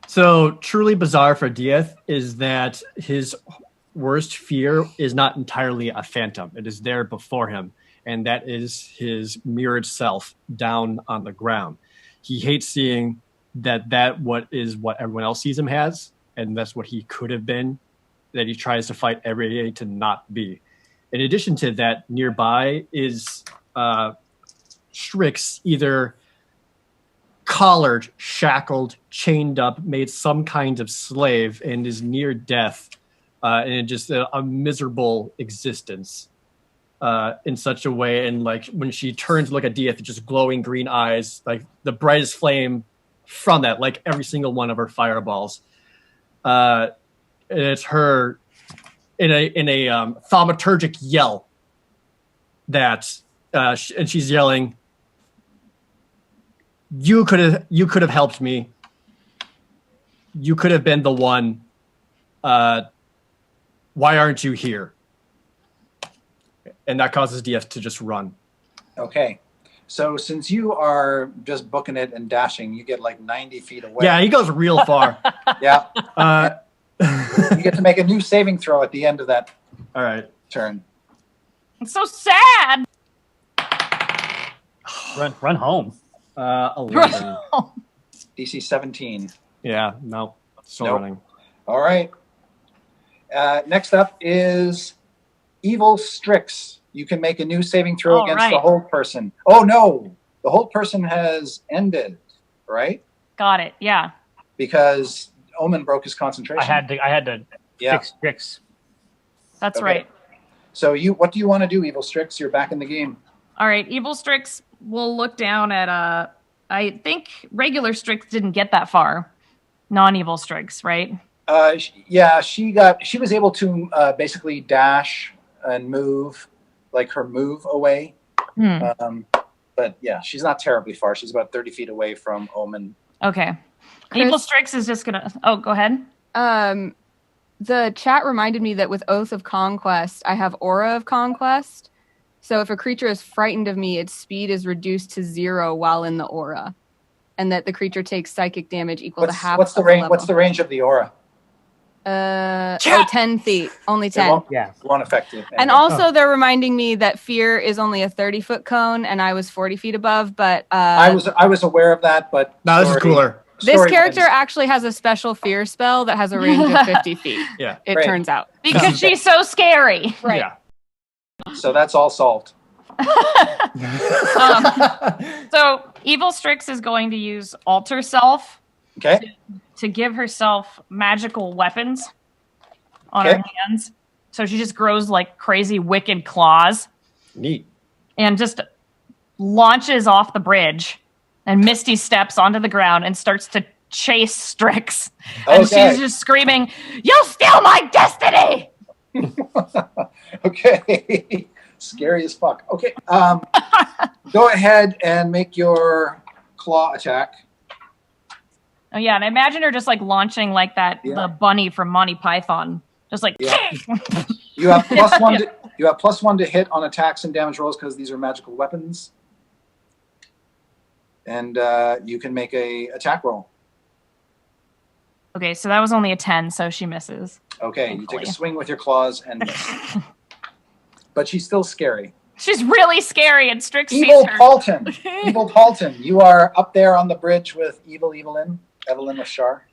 So, truly bizarre for Dieth is that his worst fear is not entirely a phantom. It is there before him, and that is his mirrored self down on the ground. He hates seeing that what everyone else sees him as, and that's what he could have been, that he tries to fight every day to not be. In addition to that, nearby is Strix, either collared, shackled, chained up, made some kind of slave, and is near death, and just a miserable existence in such a way. And like when she turns to look at Dieth, just glowing green eyes, like the brightest flame from that, like every single one of her fireballs. And it's her in a thaumaturgic yell that, and she's yelling, You could have helped me. You could have been the one. Why aren't you here? And that causes Dieth to just run. Okay. So since you are just booking it and dashing, you get like 90 feet away. Yeah, he goes real far. Yeah. All You get to make a new saving throw at the end of that right. turn. It's so sad. Run home. 11. DC 17. Yeah, no, still Nope. running. All right. Next up is Evil Strix. You can make a new saving throw All against right. the hold person. Oh, no. The hold person has ended, right? Got it. Yeah. because Omen broke his concentration. I had to fix Strix. That's Okay. right. So what do you want to do, Evil Strix? You're back in the game. All right. Evil Strix will look down at I think regular Strix didn't get that far. Non-evil Strix, right? She was able to basically dash and move, like her move away. But yeah, she's not terribly far. She's about 30 feet away from Omen. Okay. Chris? Evil Strix is just gonna. Oh, go ahead. The chat reminded me that with Oath of Conquest, I have Aura of Conquest. So if a creature is frightened of me, its speed is reduced to 0 while in the aura, and that the creature takes psychic damage equal to half. What's the range? What's the range of the aura? 10 feet, only 10. Yeah. Won't affect you. And also, they're reminding me that fear is only a 30-foot cone, and I was 40 feet above. But I was aware of that, but No, this is cooler. this character actually has a special fear spell that has a range of 50 feet. Yeah. It Great. turns out. Because she's so scary. Right. Yeah. So that's all solved. So Evil Strix is going to use Alter Self Okay. to give herself magical weapons on her hands. So she just grows like crazy wicked claws Neat. and just launches off the bridge and Misty steps onto the ground and starts to chase Strix. And Okay. she's just screaming, "You'll steal my destiny!" Okay. Scary as fuck. Okay. Go ahead and make your claw attack. Oh yeah, and I imagine her just like launching like that Yeah. the bunny from Monty Python. Just like Yeah. You have +1 to, you have +1 to hit on attacks and damage rolls because these are magical weapons. And you can make a attack roll. Okay, so that was only a 10, so she misses. Okay, you take Thankfully. a swing with your claws and miss. But she's still scary. She's really scary, and Strix Evil sees her. Paulton. Evil Paulton. You are up there on the bridge with Evil Evelyn with Shar.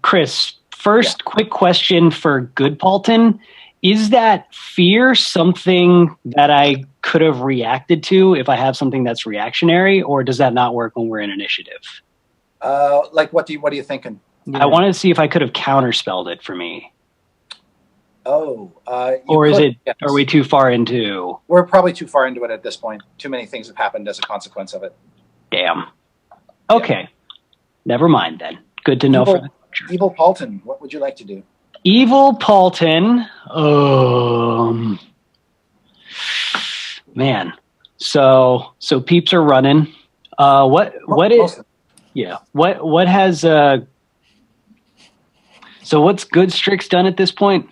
Chris, first quick question for Good Paulton. Is that fear something that I could have reacted to if I have something that's reactionary, or does that not work when we're in initiative? Like, what are you thinking? I wanted to see if I could have counterspelled it for me. Oh, Or is could- it, yes. are we too far into? We're probably too far into it at this point. Too many things have happened as a consequence of it. Damn. Okay. Never mind then. Good to know for the future. Evil Paulton, what would you like to do? Evil Paulton. Man. So peeps are running. What Most is of- yeah. What has so what's Good Strix done at this point?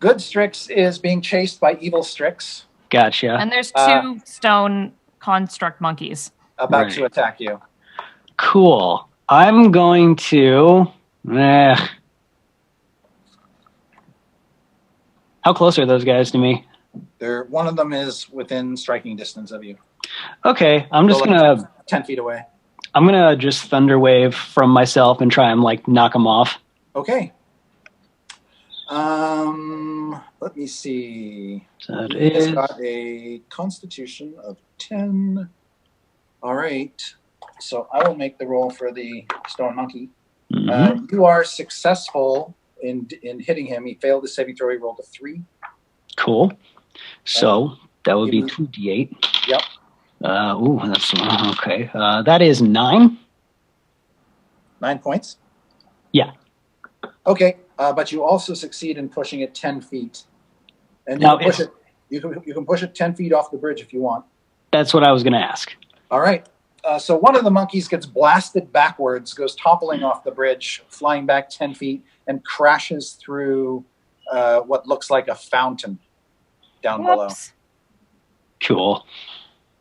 Good Strix is being chased by Evil Strix, Gotcha. And there's two stone construct monkeys. about Right. to attack you. Cool. I'm going to How close are those guys to me? One of them is within striking distance of you. Okay, I'm just So, gonna 10 feet away. just thunder wave from myself and try and like knock them off. Okay. Let me see. So it He's is got a constitution of 10. All right. So I will make the roll for the stone monkey. You are successful in hitting him. He failed his saving throw. He rolled a 3. cool. So that would be give 2d8. Yep. That's okay. That is 9. 9 points. Yeah. Okay. But you also succeed in pushing it 10 feet. And Now, you can push it 10 feet off the bridge if you want. That's what I was going to ask. All right. So one of the monkeys gets blasted backwards, goes toppling off the bridge, flying back 10 feet, and crashes through what looks like a fountain down below. Whoops. Cool.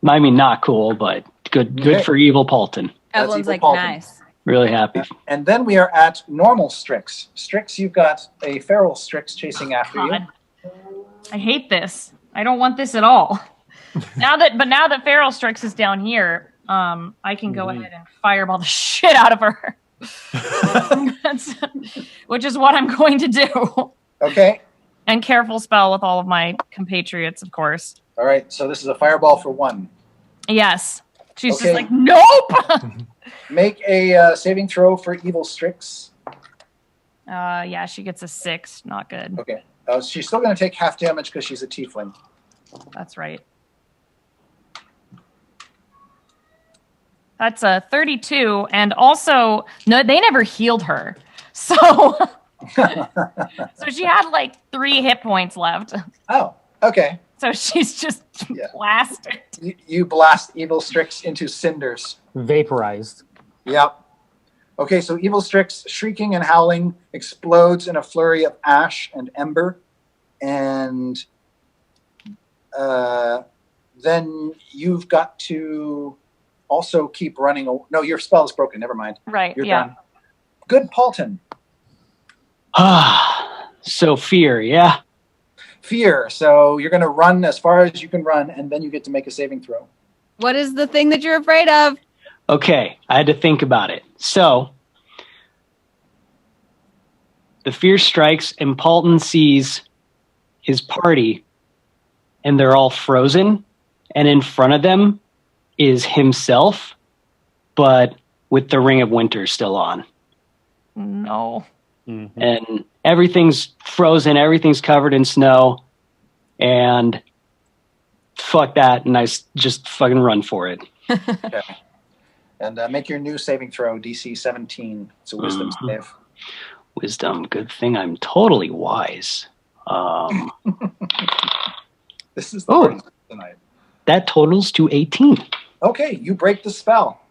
I mean, not cool, but good Okay. for Evil Paulton. Everyone's Evil like, Paulton. nice. Really happy. And then we are at normal Strix. Strix, you've got a feral Strix chasing after you. God. I hate this. I don't want this at all. now that Feral Strix is down here, I can go ahead and fireball the shit out of her. Which is what I'm going to do. Okay. And careful spell with all of my compatriots, of course. All right. So this is a fireball for 1. Yes. She's Okay. just like, nope. Make a saving throw for Evil Strix. Yeah, she gets a 6. Not good. Okay. She's still going to take half damage because she's a tiefling. That's right. That's a 32, and also no, they never healed her, so so she had like 3 hit points left. Oh, okay. So she's just blasted. You blast Evil Strix into cinders. Vaporized. Yep. Okay, so Evil Strix, shrieking and howling, explodes in a flurry of ash and ember, and then you've got to also keep running. No, your spell is broken. Never mind. Right. You're done. Good, Paulton. So fear, yeah? Fear. So you're going to run as far as you can run, and then you get to make a saving throw. What is the thing that you're afraid of? Okay, I had to think about it. So, the fear strikes, and Paulton sees his party, and they're all frozen, and in front of them is himself, but with the Ring of Winter still on. No. Mm-hmm. And everything's frozen, everything's covered in snow, and fuck that, and I just fucking run for it. Okay. And make your new saving throw, DC 17. It's a wisdom save. Wisdom, good thing I'm totally wise. This is the party tonight. That totals to 18. Okay, you break the spell.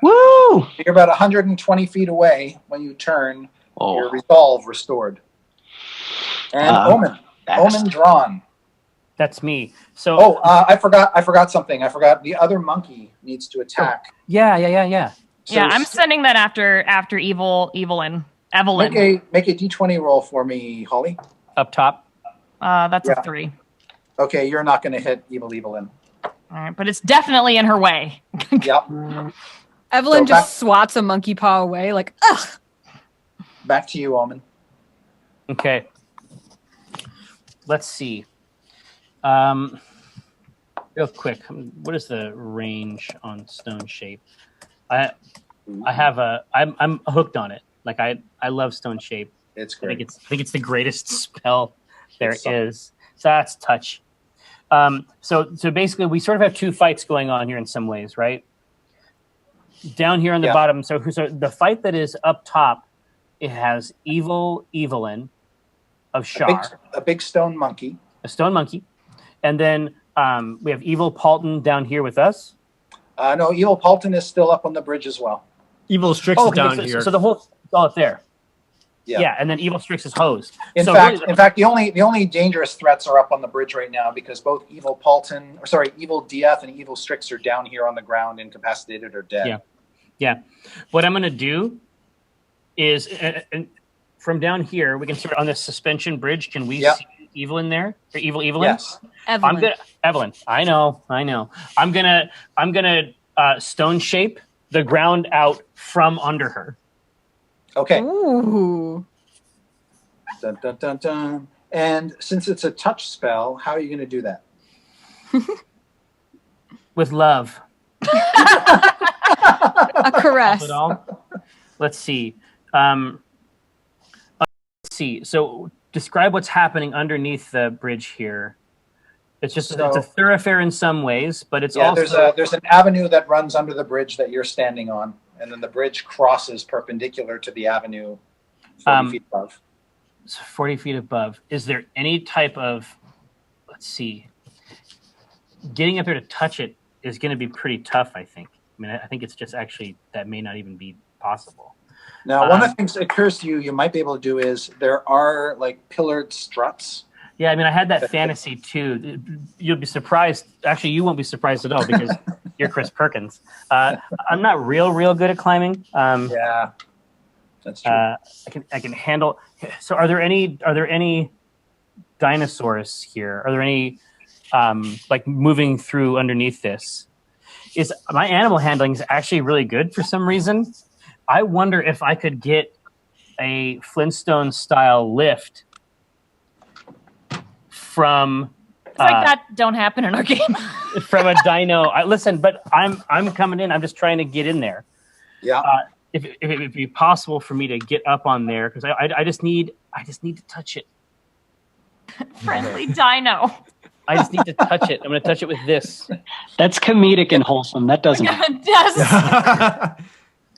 Woo! You're about 120 feet away when you turn. Your resolve restored. And Omen. Omen drawn. That's me. So I forgot something. I forgot the other monkey needs to attack. Yeah. So Yeah, I'm sending that after Evelyn. Make a D20 roll for me, Holly. up top. That's a 3. Okay, you're not going to hit Evelyn. All right, but it's definitely in her way. Yep. Evelyn just swats a monkey paw away, like, ugh. Back to you, Omen. Okay. Let's see. Real quick, what is the range on Stone Shape? I'm hooked on it. Like I love Stone Shape. It's great. I think it's the greatest spell there is. So that's touch. So basically, we sort of have two fights going on here in some ways, right? Down here on the bottom. So the fight that is up top, it has Evelyn of Shar, a big stone monkey, and then we have Evil Paulton down here with us. No, Evil Paulton is still up on the bridge as well. Evil Strix is down here. So the whole it's all up there. Yeah, and then Evil Strix is hosed. In fact, the only dangerous threats are up on the bridge right now because both Evil Dieth and Evil Strix are down here on the ground, incapacitated or dead. Yeah. What I'm going to do is, from down here, we can sort of on this suspension bridge. Can we see Evelyn there? Or Evelyn? Yes. Evelyn. I know. I'm gonna stone shape the ground out from under her. Okay. Ooh. Dun, dun, dun, dun. And since it's a touch spell, how are you going to do that? With love. A caress. Let's see. So describe what's happening underneath the bridge here. It's just it's a thoroughfare in some ways, but it's also there's an avenue that runs under the bridge that you're standing on, and then the bridge crosses perpendicular to the avenue 40 feet above. 40 feet above. Is there any type of, let's see, getting up there to touch it is going to be pretty tough, I think. I mean, I think it's just actually, that may not even be possible. Now, one of the things that occurs to you might be able to do is there are like pillared struts. Yeah, I mean, I had that fantasy too. You'll be surprised. Actually, you won't be surprised at all because you're Chris Perkins. I'm not real good at climbing. Yeah, that's true. I can handle. So, are there any dinosaurs here? Are there any like moving through underneath this? Is my animal handling is actually really good for some reason. I wonder if I could get a Flintstone style lift from It's like that don't happen in our game. from a dino. Listen, but I'm coming in. I'm just trying to get in there. Yeah. If it would be possible for me to get up on there, because I just need to touch it. Friendly dino. I just need to touch it. I'm going to touch it with this. That's comedic and wholesome. That doesn't. Yes.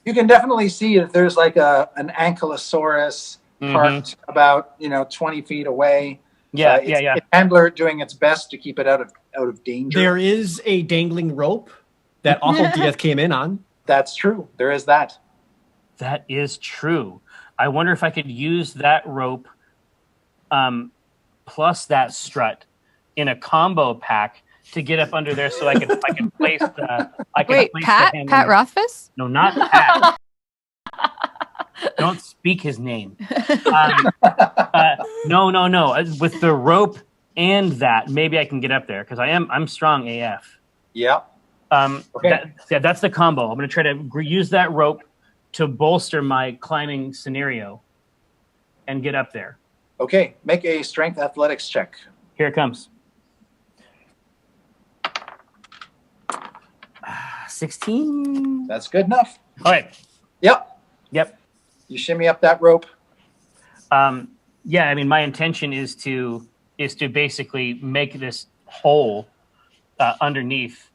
You can definitely see that there's like an ankylosaurus parked about 20 feet away. Yeah, Its handler doing its best to keep it out of danger. There is a dangling rope that Awful Death came in on. That's true. There is that. That is true. I wonder if I could use that rope, plus that strut, in a combo pack to get up under there, so I can place the. Wait, Pat Rothfuss? No, not Pat. Don't speak his name. No. With the rope and that, maybe I can get up there because I'm strong AF. Yeah. Okay. That's the combo. I'm going to try to use that rope to bolster my climbing scenario and get up there. Okay. Make a strength athletics check. Here it comes. 16. That's good enough. All right. Yep. You shimmy up that rope. Yeah, I mean, my intention is to basically make this hole underneath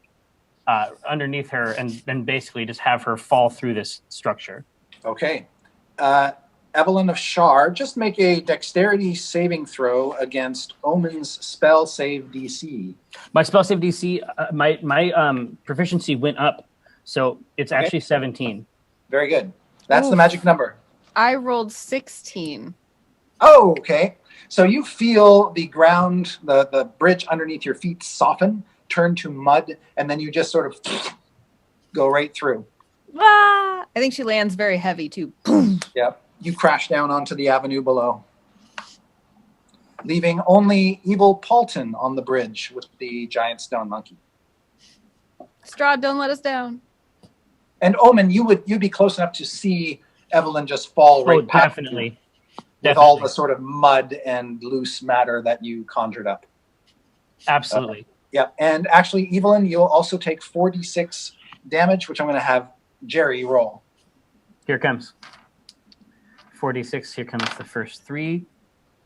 her, and then basically just have her fall through this structure. Okay. Evelyn of Shar, just make a dexterity saving throw against Omen's spell save DC. My spell save DC, my proficiency went up, so it's actually 17. Very good. That's the magic number. I rolled 16. Oh, okay. So you feel the ground, the bridge underneath your feet soften, turn to mud, and then you just sort of go right through. Ah! I think she lands very heavy too. Yep. You crash down onto the avenue below, leaving only evil Paulton on the bridge with the giant stone monkey. Strahd, don't let us down. And Omen, you'd be close enough to see Evelyn just fall right past definitely. you with all the sort of mud and loose matter that you conjured up. Absolutely. Yeah, and actually, Evelyn, you'll also take 4d6 damage, which I'm going to have Jerry roll. Here it comes. 46. Here comes the first 3.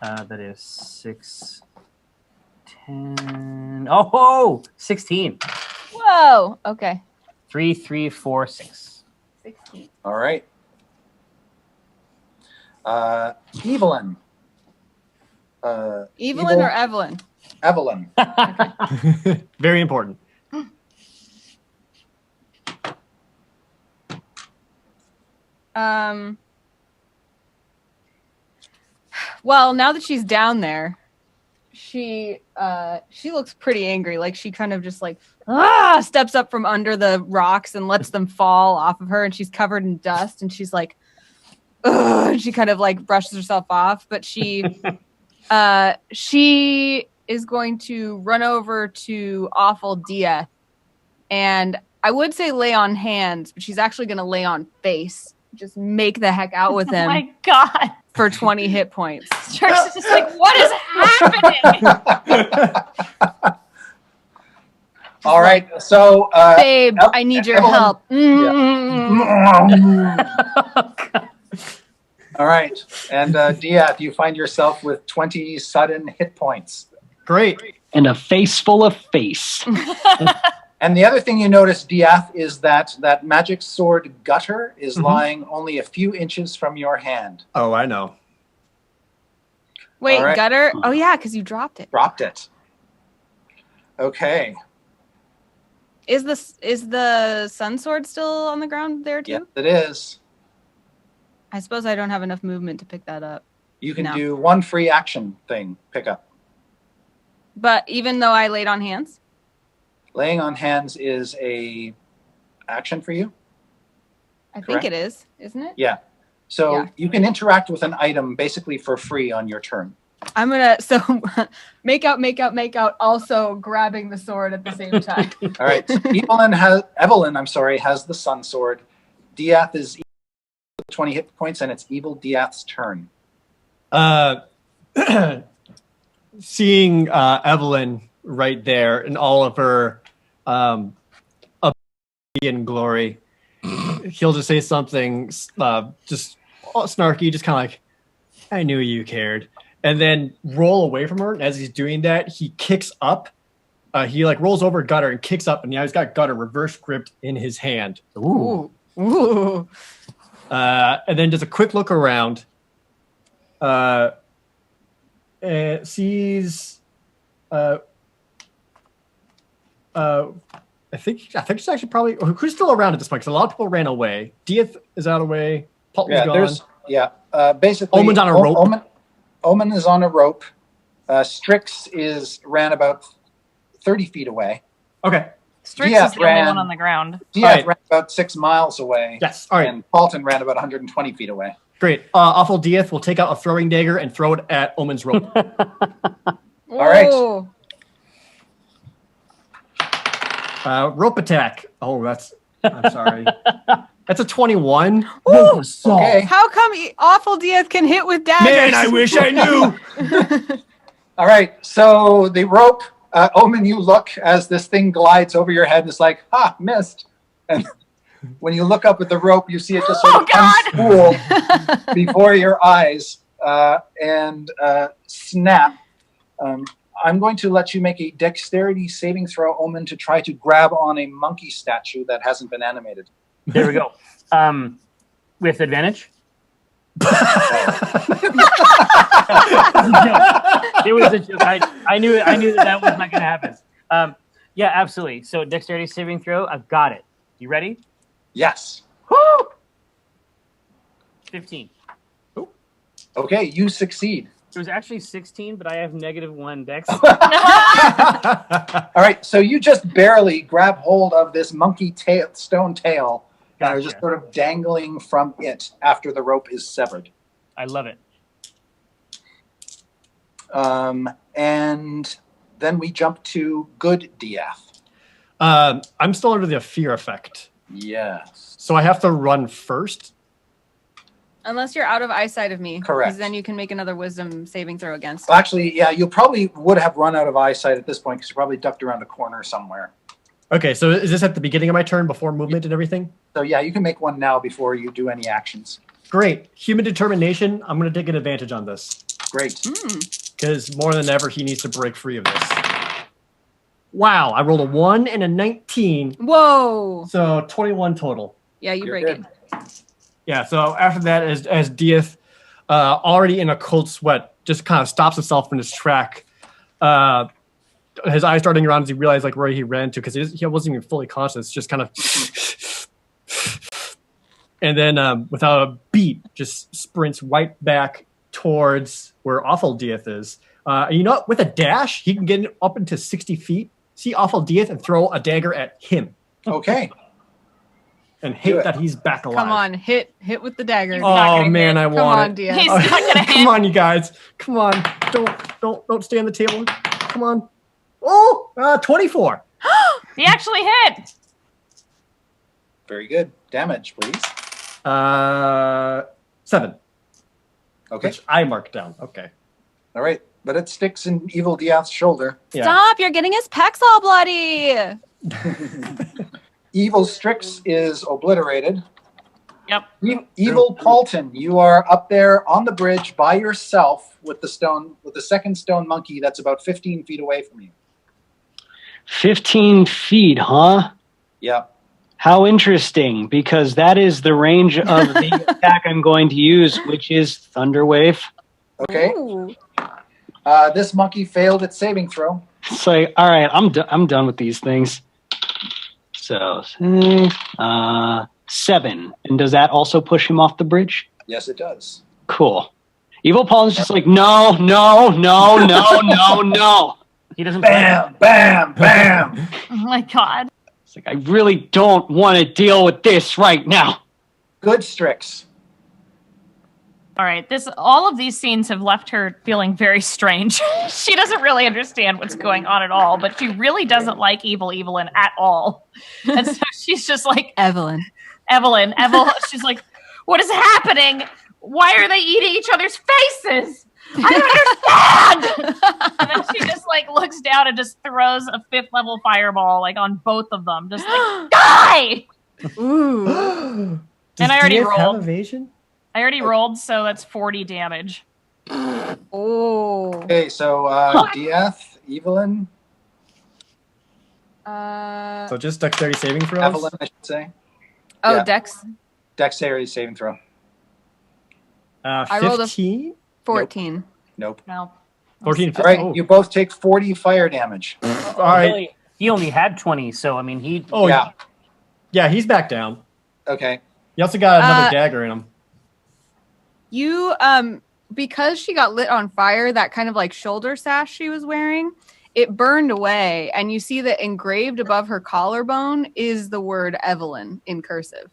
That is 6, 10. Oh, 16. Whoa. Okay. 3, 3, 4, 6. 16. All right. Evelyn. Evelyn or Evelyn? Evelyn. Very important. Well, now that she's down there, she looks pretty angry. Like she kind of just like steps up from under the rocks and lets them fall off of her, and she's covered in dust, and she's like, ugh, and she kind of like brushes herself off, but she is going to run over to Awful Dia, and I would say lay on hands, but she's actually going to lay on face. Just make the heck out with him. Oh my God. For 20 hit points. Strix is just like, what is happening? All right, so babe, I need your Evelyn. help. All right, and Diath, you find yourself with 20 sudden hit points. Great. And a face full of face. And the other thing you notice, Diath, is that magic sword gutter is lying only a few inches from your hand. Oh, I know. Wait, All right. gutter? Oh yeah, because you dropped it. Dropped it. Okay. Is the sun sword still on the ground there too? Yes, it is. I suppose I don't have enough movement to pick that up. You can No. do one free action thing, pick up. But even though I laid on hands? Laying on hands is a action for you? I Correct. think it is, isn't it? Yeah. So Yeah. you can interact with an item basically for free on your turn. I'm gonna make out, also grabbing the sword at the same time. All right. So Evelyn has the sun sword. Diath is 20 hit points, and it's evil Diath's turn. Seeing Evelyn right there in all of her ability and glory, he'll just say something just snarky, just kind of like, I knew you cared. And then roll away from her. And as he's doing that, he kicks up. He like rolls over Gutter and kicks up. And now he's got Gutter reverse gripped in his hand. Ooh. Ooh. And then just a quick look around. Sees... I think she's actually probably who's still around at this point because a lot of people ran away. Dieth is out of the way. Paulton's gone. Basically, Omen's on a rope. Omen is on a rope. Strix ran about 30 feet away. Okay. Strix is the only one on the ground. Dieth ran about 6 miles away. Yes. All right. And Paulton ran about 120 feet away. Great. Awful Dieth will take out a throwing dagger and throw it at Omen's rope. All right. Rope attack. Oh, I'm sorry. That's a 21. Ooh, okay. How come Awful Dieth can hit with daggers? Man, I wish I knew. All right. So the rope, Omen, you look as this thing glides over your head and it's like, missed. And when you look up at the rope, you see it just sort of unspool before your eyes and snap. I'm going to let you make a dexterity saving throw, Omen, to try to grab on a monkey statue that hasn't been animated. There we go. With advantage? It was a joke. I knew that was not going to happen. Yeah, absolutely. So dexterity saving throw, I've got it. You ready? Yes. Woo! 15. Okay, you succeed. It was actually 16, but I have -1 dex. All right, so you just barely grab hold of this monkey stone tail and are just sort of dangling from it after the rope is severed. I love it. And then we jump to good Dieth. I'm still under the fear effect. Yes. So I have to run first? Unless you're out of eyesight of me. Correct. Because then you can make another wisdom saving throw against Well, actually, yeah, you probably would have run out of eyesight at this point because you probably ducked around a corner somewhere. Okay, so is this at the beginning of my turn before movement and everything? So yeah, you can make one now before you do any actions. Great. Human determination, I'm going to take an advantage on this. Great. Because more than ever, he needs to break free of this. Wow, I rolled a 1 and a 19. Whoa. So 21 total. Yeah, you You're break good. it. Yeah, so after that, as Dieth, already in a cold sweat, just kind of stops himself in his track. His eyes starting around as he realized like where he ran to, because he wasn't even fully conscious, just kind of... and then without a beat, just sprints right back towards where Awful Dieth is. You know what? With a dash, he can get up into 60 feet, see Awful Dieth, and throw a dagger at him. Okay. And hate that he's back alive. Come on, hit with the dagger. Oh man, I want Come on, it. Dieth. He's not gonna hit. Come on, you guys. Come on. Don't stay on the table. Come on. Oh, 24. He actually hit. Very good. Damage, please. 7. Okay. Which I marked down. Okay. All right. But it sticks in Evil Dieth's shoulder. Yeah. Stop! You're getting his pecs all bloody. Evil Strix is obliterated. Yep. Evil Paulton, you are up there on the bridge by yourself with the second stone monkey that's about 15 feet away from you. 15 feet, huh? Yeah. How interesting, because that is the range of the attack I'm going to use, which is Thunder Wave. Okay. Ooh. This monkey failed its saving throw. It's like, all right, I'm done with these things. So, 7. And does that also push him off the bridge? Yes, it does. Cool. Evil Paul is just like, no. He doesn't. Bam, bam, bam. Oh my god. It's like, I really don't want to deal with this right now. Good Strix. All right, all of these scenes have left her feeling very strange. She doesn't really understand what's going on at all, but she really doesn't like Evelyn at all. And so she's just like, Evelyn. She's like, what is happening? Why are they eating each other's faces? I don't understand. And then she just like looks down and just throws a 5th level fireball like on both of them. Just like, die! Ooh. Does And I already DF have rolled. evasion? I already rolled, so that's 40 damage. Oh. Okay, so Dieth, Evelyn, So just dexterity saving throws? Evelyn, I should say. Oh, yeah. Dex. Dexterity saving throw. I rolled a 15? 14. Nope. No. 14. All right, Oh. you both take 40 fire damage. All right. Really? He only had 20, so I mean, he. Oh, Yeah. Yeah, he's back down. Okay. He also got another dagger in him. You, because she got lit on fire, that kind of like shoulder sash she was wearing, it burned away. And you see that engraved above her collarbone is the word Evelyn in cursive.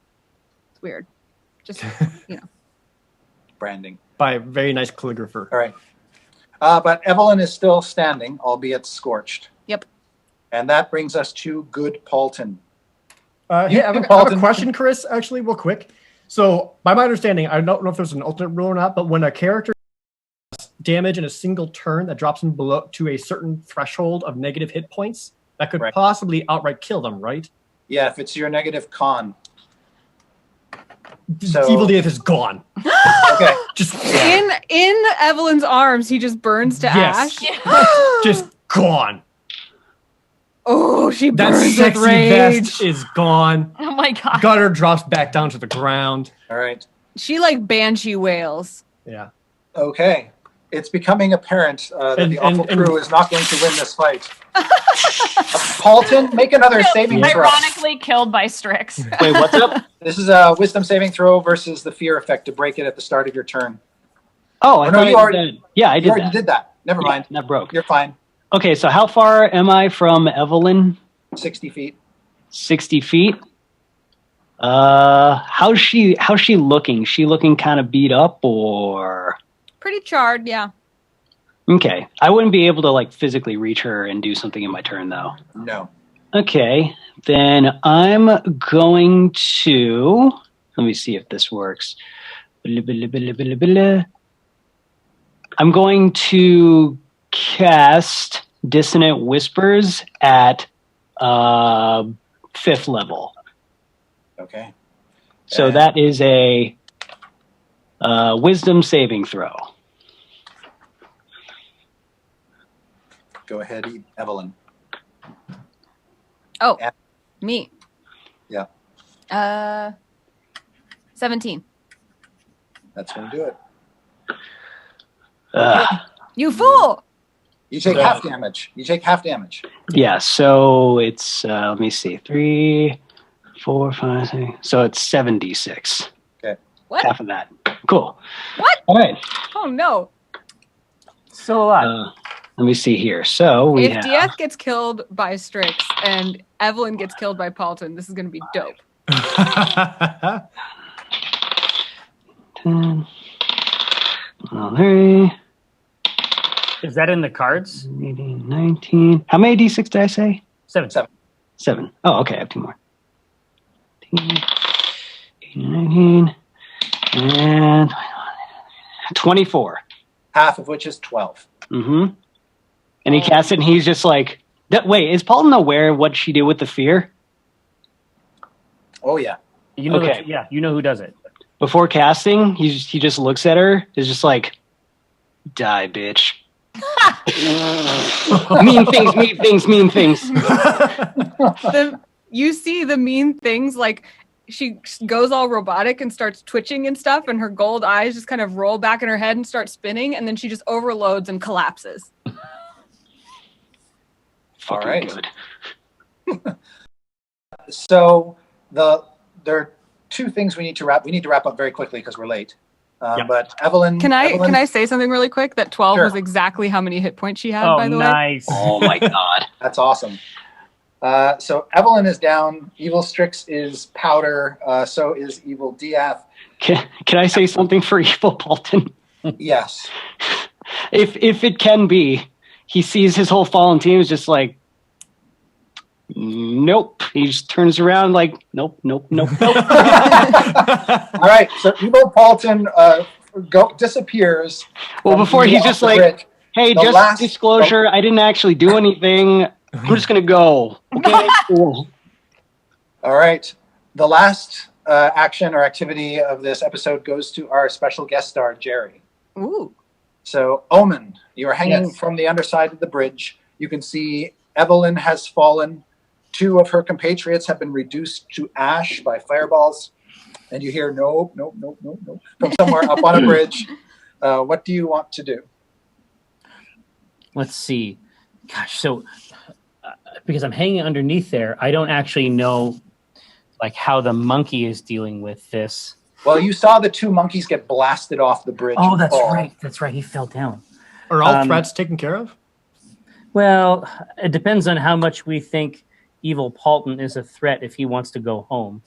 It's weird. Just, you know. Branding. By a very nice calligrapher. All right. But Evelyn is still standing, albeit scorched. Yep. And that brings us to Good Paulton. Hey, I have a question, Chris, actually, real quick. So, by my understanding, I don't know if there's an alternate rule or not, but when a character has damage in a single turn that drops them below to a certain threshold of negative hit points, that could possibly outright kill them, right? Yeah, if it's your negative con. So, Evil Death is gone. Okay. Just In Evelyn's arms, he just burns to ash. just gone. Oh, she That burns with sexy rage. vest is gone. Oh my god. Gutter drops back down to the ground. All right. She like banshee wails. Yeah. Okay. It's becoming apparent that the awful crew is not going to win this fight. Paulton, make another saving throw. Ironically killed by Strix. Wait, what's up? This is a wisdom saving throw versus the fear effect to break it at the start of your turn. Oh, I no, thought you I already did that. Yeah, I did You already that. did that. Never mind. That broke. You're fine. Okay, so how far am I from Evelyn? 60 feet. 60 feet. How's she looking? She looking kind of beat up or? Pretty charred, yeah. Okay, I wouldn't be able to like physically reach her and do something in my turn though. No. Okay, then I'm going to. Let me see if this works. I'm going to cast Dissonant Whispers at 5th level. Okay. So that is a wisdom saving throw. Go ahead, Evelyn. Oh, me. Yeah. 17. That's going to do it. You fool! You take half damage. Yeah, so it's, let me see, 3, 4, 5, 6. So it's 76. Okay. What? Half of that. Cool. What? All right. Oh no. Still alive. Let me see here. So we If have... Dieth gets killed by Strix and Evelyn gets killed by Paulton, this is going to be dope. 10, 3, Is that in the cards? 18, 19. How many d6 did I say? 7. 7. Oh, okay. I have 2 more. 18, 19, and 24. Half of which is 12. Mm-hmm. And he casts it, and he's just like, wait, is Paulton aware of what she did with the fear? Oh, yeah. You know Okay. yeah, you know who does it. Before casting, he just looks at her, is just like, die, bitch. Mean things. You see the mean things, like she goes all robotic and starts twitching and stuff, and her gold eyes just kind of roll back in her head and start spinning, and then she just overloads and collapses. All right. Good. So there are two things we need to wrap. We need to wrap up very quickly because we're late. Yep. But Evelyn, Can I say something really quick? That 12 Sure. was exactly how many hit points she had, Oh, by the way. nice. Oh my god. That's awesome. So Evelyn is down. Evil Strix is powder. So is Evil Dieth. Can I say something for Evil Paulton? Yes. If it can be, he sees his whole fallen team is just like, nope. He just turns around like, nope. All right. So Evil Paulton disappears. Well, before he's off just the like, bridge. hey, The just last- disclosure, I didn't actually do anything. I'm just gonna go. Okay, cool. All right. The last action or activity of this episode goes to our special guest star, Jerry. Ooh. So, Omen, you are hanging Yes. from the underside of the bridge. You can see Evelyn has fallen. 2 of her compatriots have been reduced to ash by fireballs. And you hear, nope, from somewhere up on a bridge. What do you want to do? Let's see. Gosh, so because I'm hanging underneath there, I don't actually know like how the monkey is dealing with this. Well, you saw the 2 monkeys get blasted off the bridge. Oh, and that's fall. right. That's right. He fell down. Are all threats taken care of? Well, it depends on how much we think Evil Paulton is a threat if he wants to go home.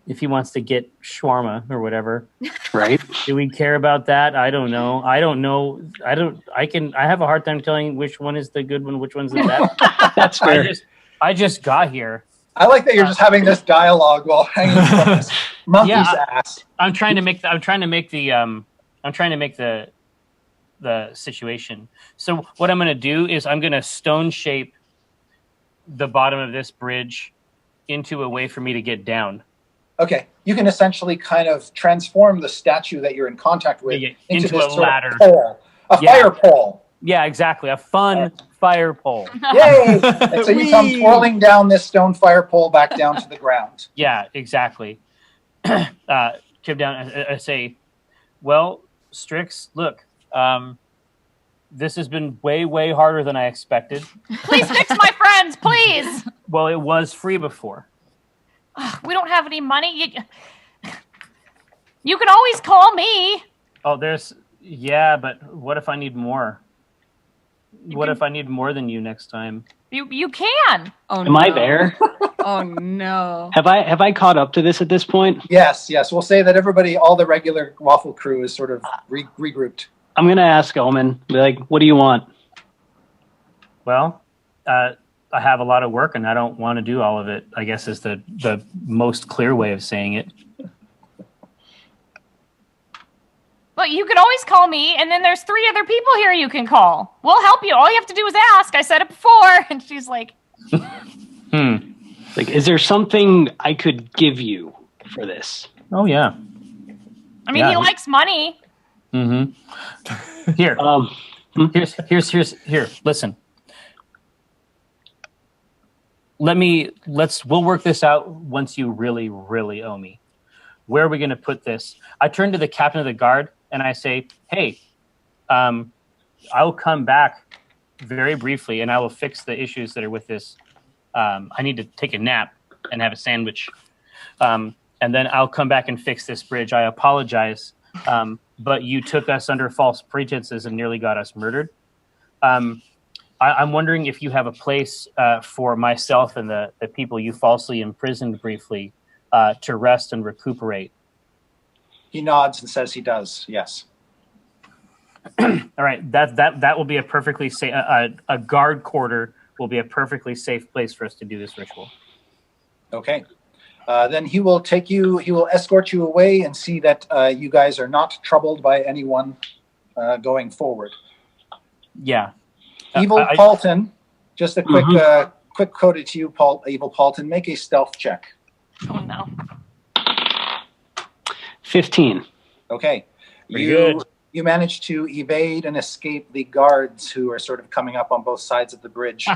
If he wants to get shawarma or whatever. Right? Do we care about that? I don't know. I have a hard time telling which one is the good one, which one's the bad. That's fair. I just got here. I like that you're just having this dialogue while hanging from this monkey's ass. I'm trying to make the situation. So what I'm going to do is I'm going to stone shape the bottom of this bridge into a way for me to get down. Okay, you can essentially kind of transform the statue that you're in contact with into into this a sort of ladder. pole, a fire pole. Yeah, exactly. A fun fire pole. Yay! And so you come twirling down this stone fire pole back down to the ground. Yeah, exactly. Chip down. I say, well, Strix, look, this has been way, way harder than I expected. Please fix my friends, please. Well, it was free before. We don't have any money. You can always call me. Oh, but what if I need more? If I need more than you next time? You can. Oh, Am I there? Oh no. Have I caught up to this at this point? Yes. We'll say that all the regular Waffle crew is sort of regrouped. I'm going to ask Omen, be like, what do you want? Well, I have a lot of work and I don't want to do all of it, I guess is the most clear way of saying it. Well, you can always call me, and then there's 3 other people here you can call. We'll help you. All you have to do is ask. I said it before. And she's like, Like, is there something I could give you for this? Oh, yeah. I mean, he likes money. Mm-hmm. Here. Here, listen. We'll work this out once you really, really owe me. Where are we going to put this? I turn to the captain of the guard and I say, hey, I'll come back very briefly and I will fix the issues that are with this. I need to take a nap and have a sandwich. And then I'll come back and fix this bridge. I apologize. But you took us under false pretenses and nearly got us murdered. I'm wondering if you have a place for myself and the people you falsely imprisoned briefly to rest and recuperate. He nods and says he does. Yes. All right, that will be a perfectly safe. A guard quarter will be a perfectly safe place for us to do this ritual. Okay. Then he will escort you away and see that you guys are not troubled by anyone going forward. Yeah. Evil Paulton, just a quick code to you, Evil Paulton. Make a stealth check. Oh, no. 15. Okay. Pretty good. You manage to evade and escape the guards who are sort of coming up on both sides of the bridge.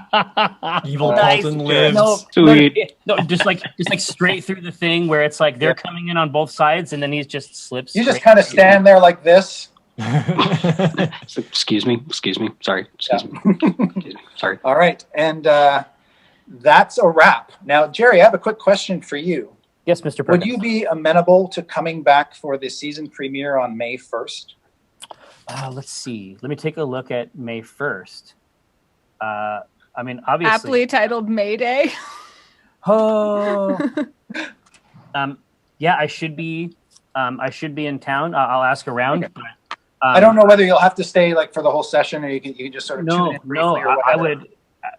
Evil Nice. Paulton lives. Sweet. No, just like straight through the thing where it's like they're coming in on both sides, and then he just slips. You just kind of stand there like this. Excuse me. Sorry. Excuse me. Sorry. All right. And that's a wrap. Now, Jerry, I have a quick question for you. Yes, Mr. Would Perkins. you be amenable to coming back for the season premiere on May 1st? Let's see. Let me take a look at May 1st. I mean, obviously. Aptly titled Mayday. Oh. Yeah, I should be in town. I'll ask around. But, I don't know whether you'll have to stay like for the whole session, or you can just sort of tune in briefly. I would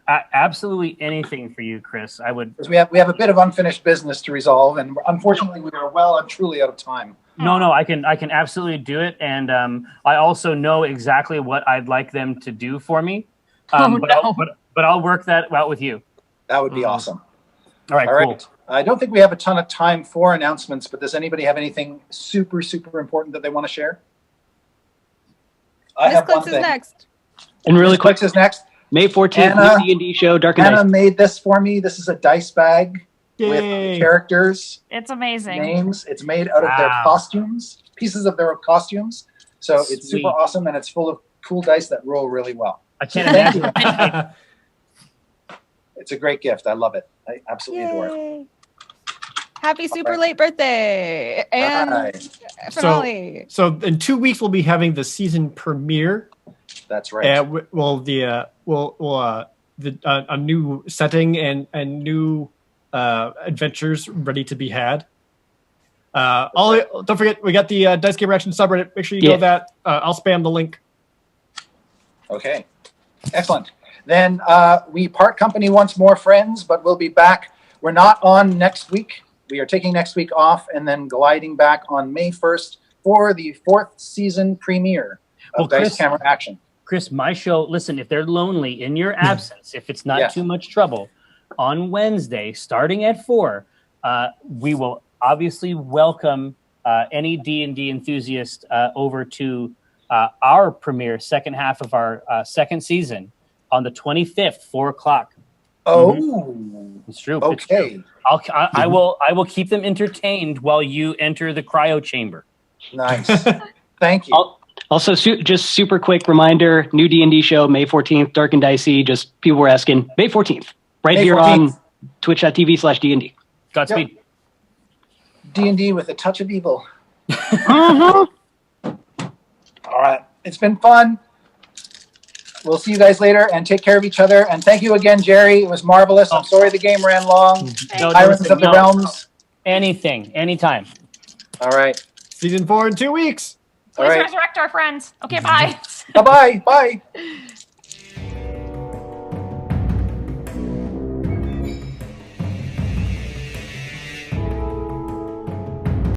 absolutely anything for you, Chris. I would. Because we have a bit of unfinished business to resolve, and unfortunately, we are well and truly out of time. No, I can absolutely do it, and I also know exactly what I'd like them to do for me. But I'll work that out with you. That would be awesome. All right, All cool. right. I don't think we have a ton of time for announcements, but does anybody have anything super, super important that they want to share? I Miss have one Clicks is thing. next. And really Miss quick, Clicks is next. May 14th, Anna- new D&D show, Dark and Anna Dice. made this for me. This is a dice bag Yay. with characters, It's amazing. names. It's made out of their Wow. costumes, pieces of their costumes. So it's super Sweet. awesome, and it's full of cool dice that roll really well. I can't imagine. It's a great gift. I love it. I absolutely adore it. Yay. Happy super right. late birthday. And Right. finale. So in 2 weeks we'll be having the season premiere. That's right. And a new setting and new adventures ready to be had. Don't forget, we got the Dice Game Reaction subreddit. Make sure you go that. I'll spam the link. Okay. Excellent. Then we part company once more, friends, but we'll be back. We're not on next week. We are taking next week off and then gliding back on May 1st for the 4th season premiere of Dice Camera Action. Chris, my show, listen, if they're lonely in your absence, if it's not Yeah. too much trouble, on Wednesday, starting at 4, we will obviously welcome any D&D enthusiast over to our premiere, second half of our second season on the 25th, 4 o'clock. Oh, It's true. It's true. okay. I will keep them entertained while you enter the cryo chamber. Nice. Thank you. Also, just super quick reminder, new D&D show, May 14th, Dark and Dicey. Just people were asking, May 14th, right May here 14th. on twitch.tv/D&D. Godspeed. D&D with a touch of evil. Mhm. All right. It's been fun. We'll see you guys later and take care of each other. And thank you again, Jerry. It was marvelous. I'm sorry the game ran long. No, Tyrants of the no. Realms. Anytime. All right. Season 4 in 2 weeks. All Please right. resurrect our friends. Okay, bye. Bye-bye. Bye.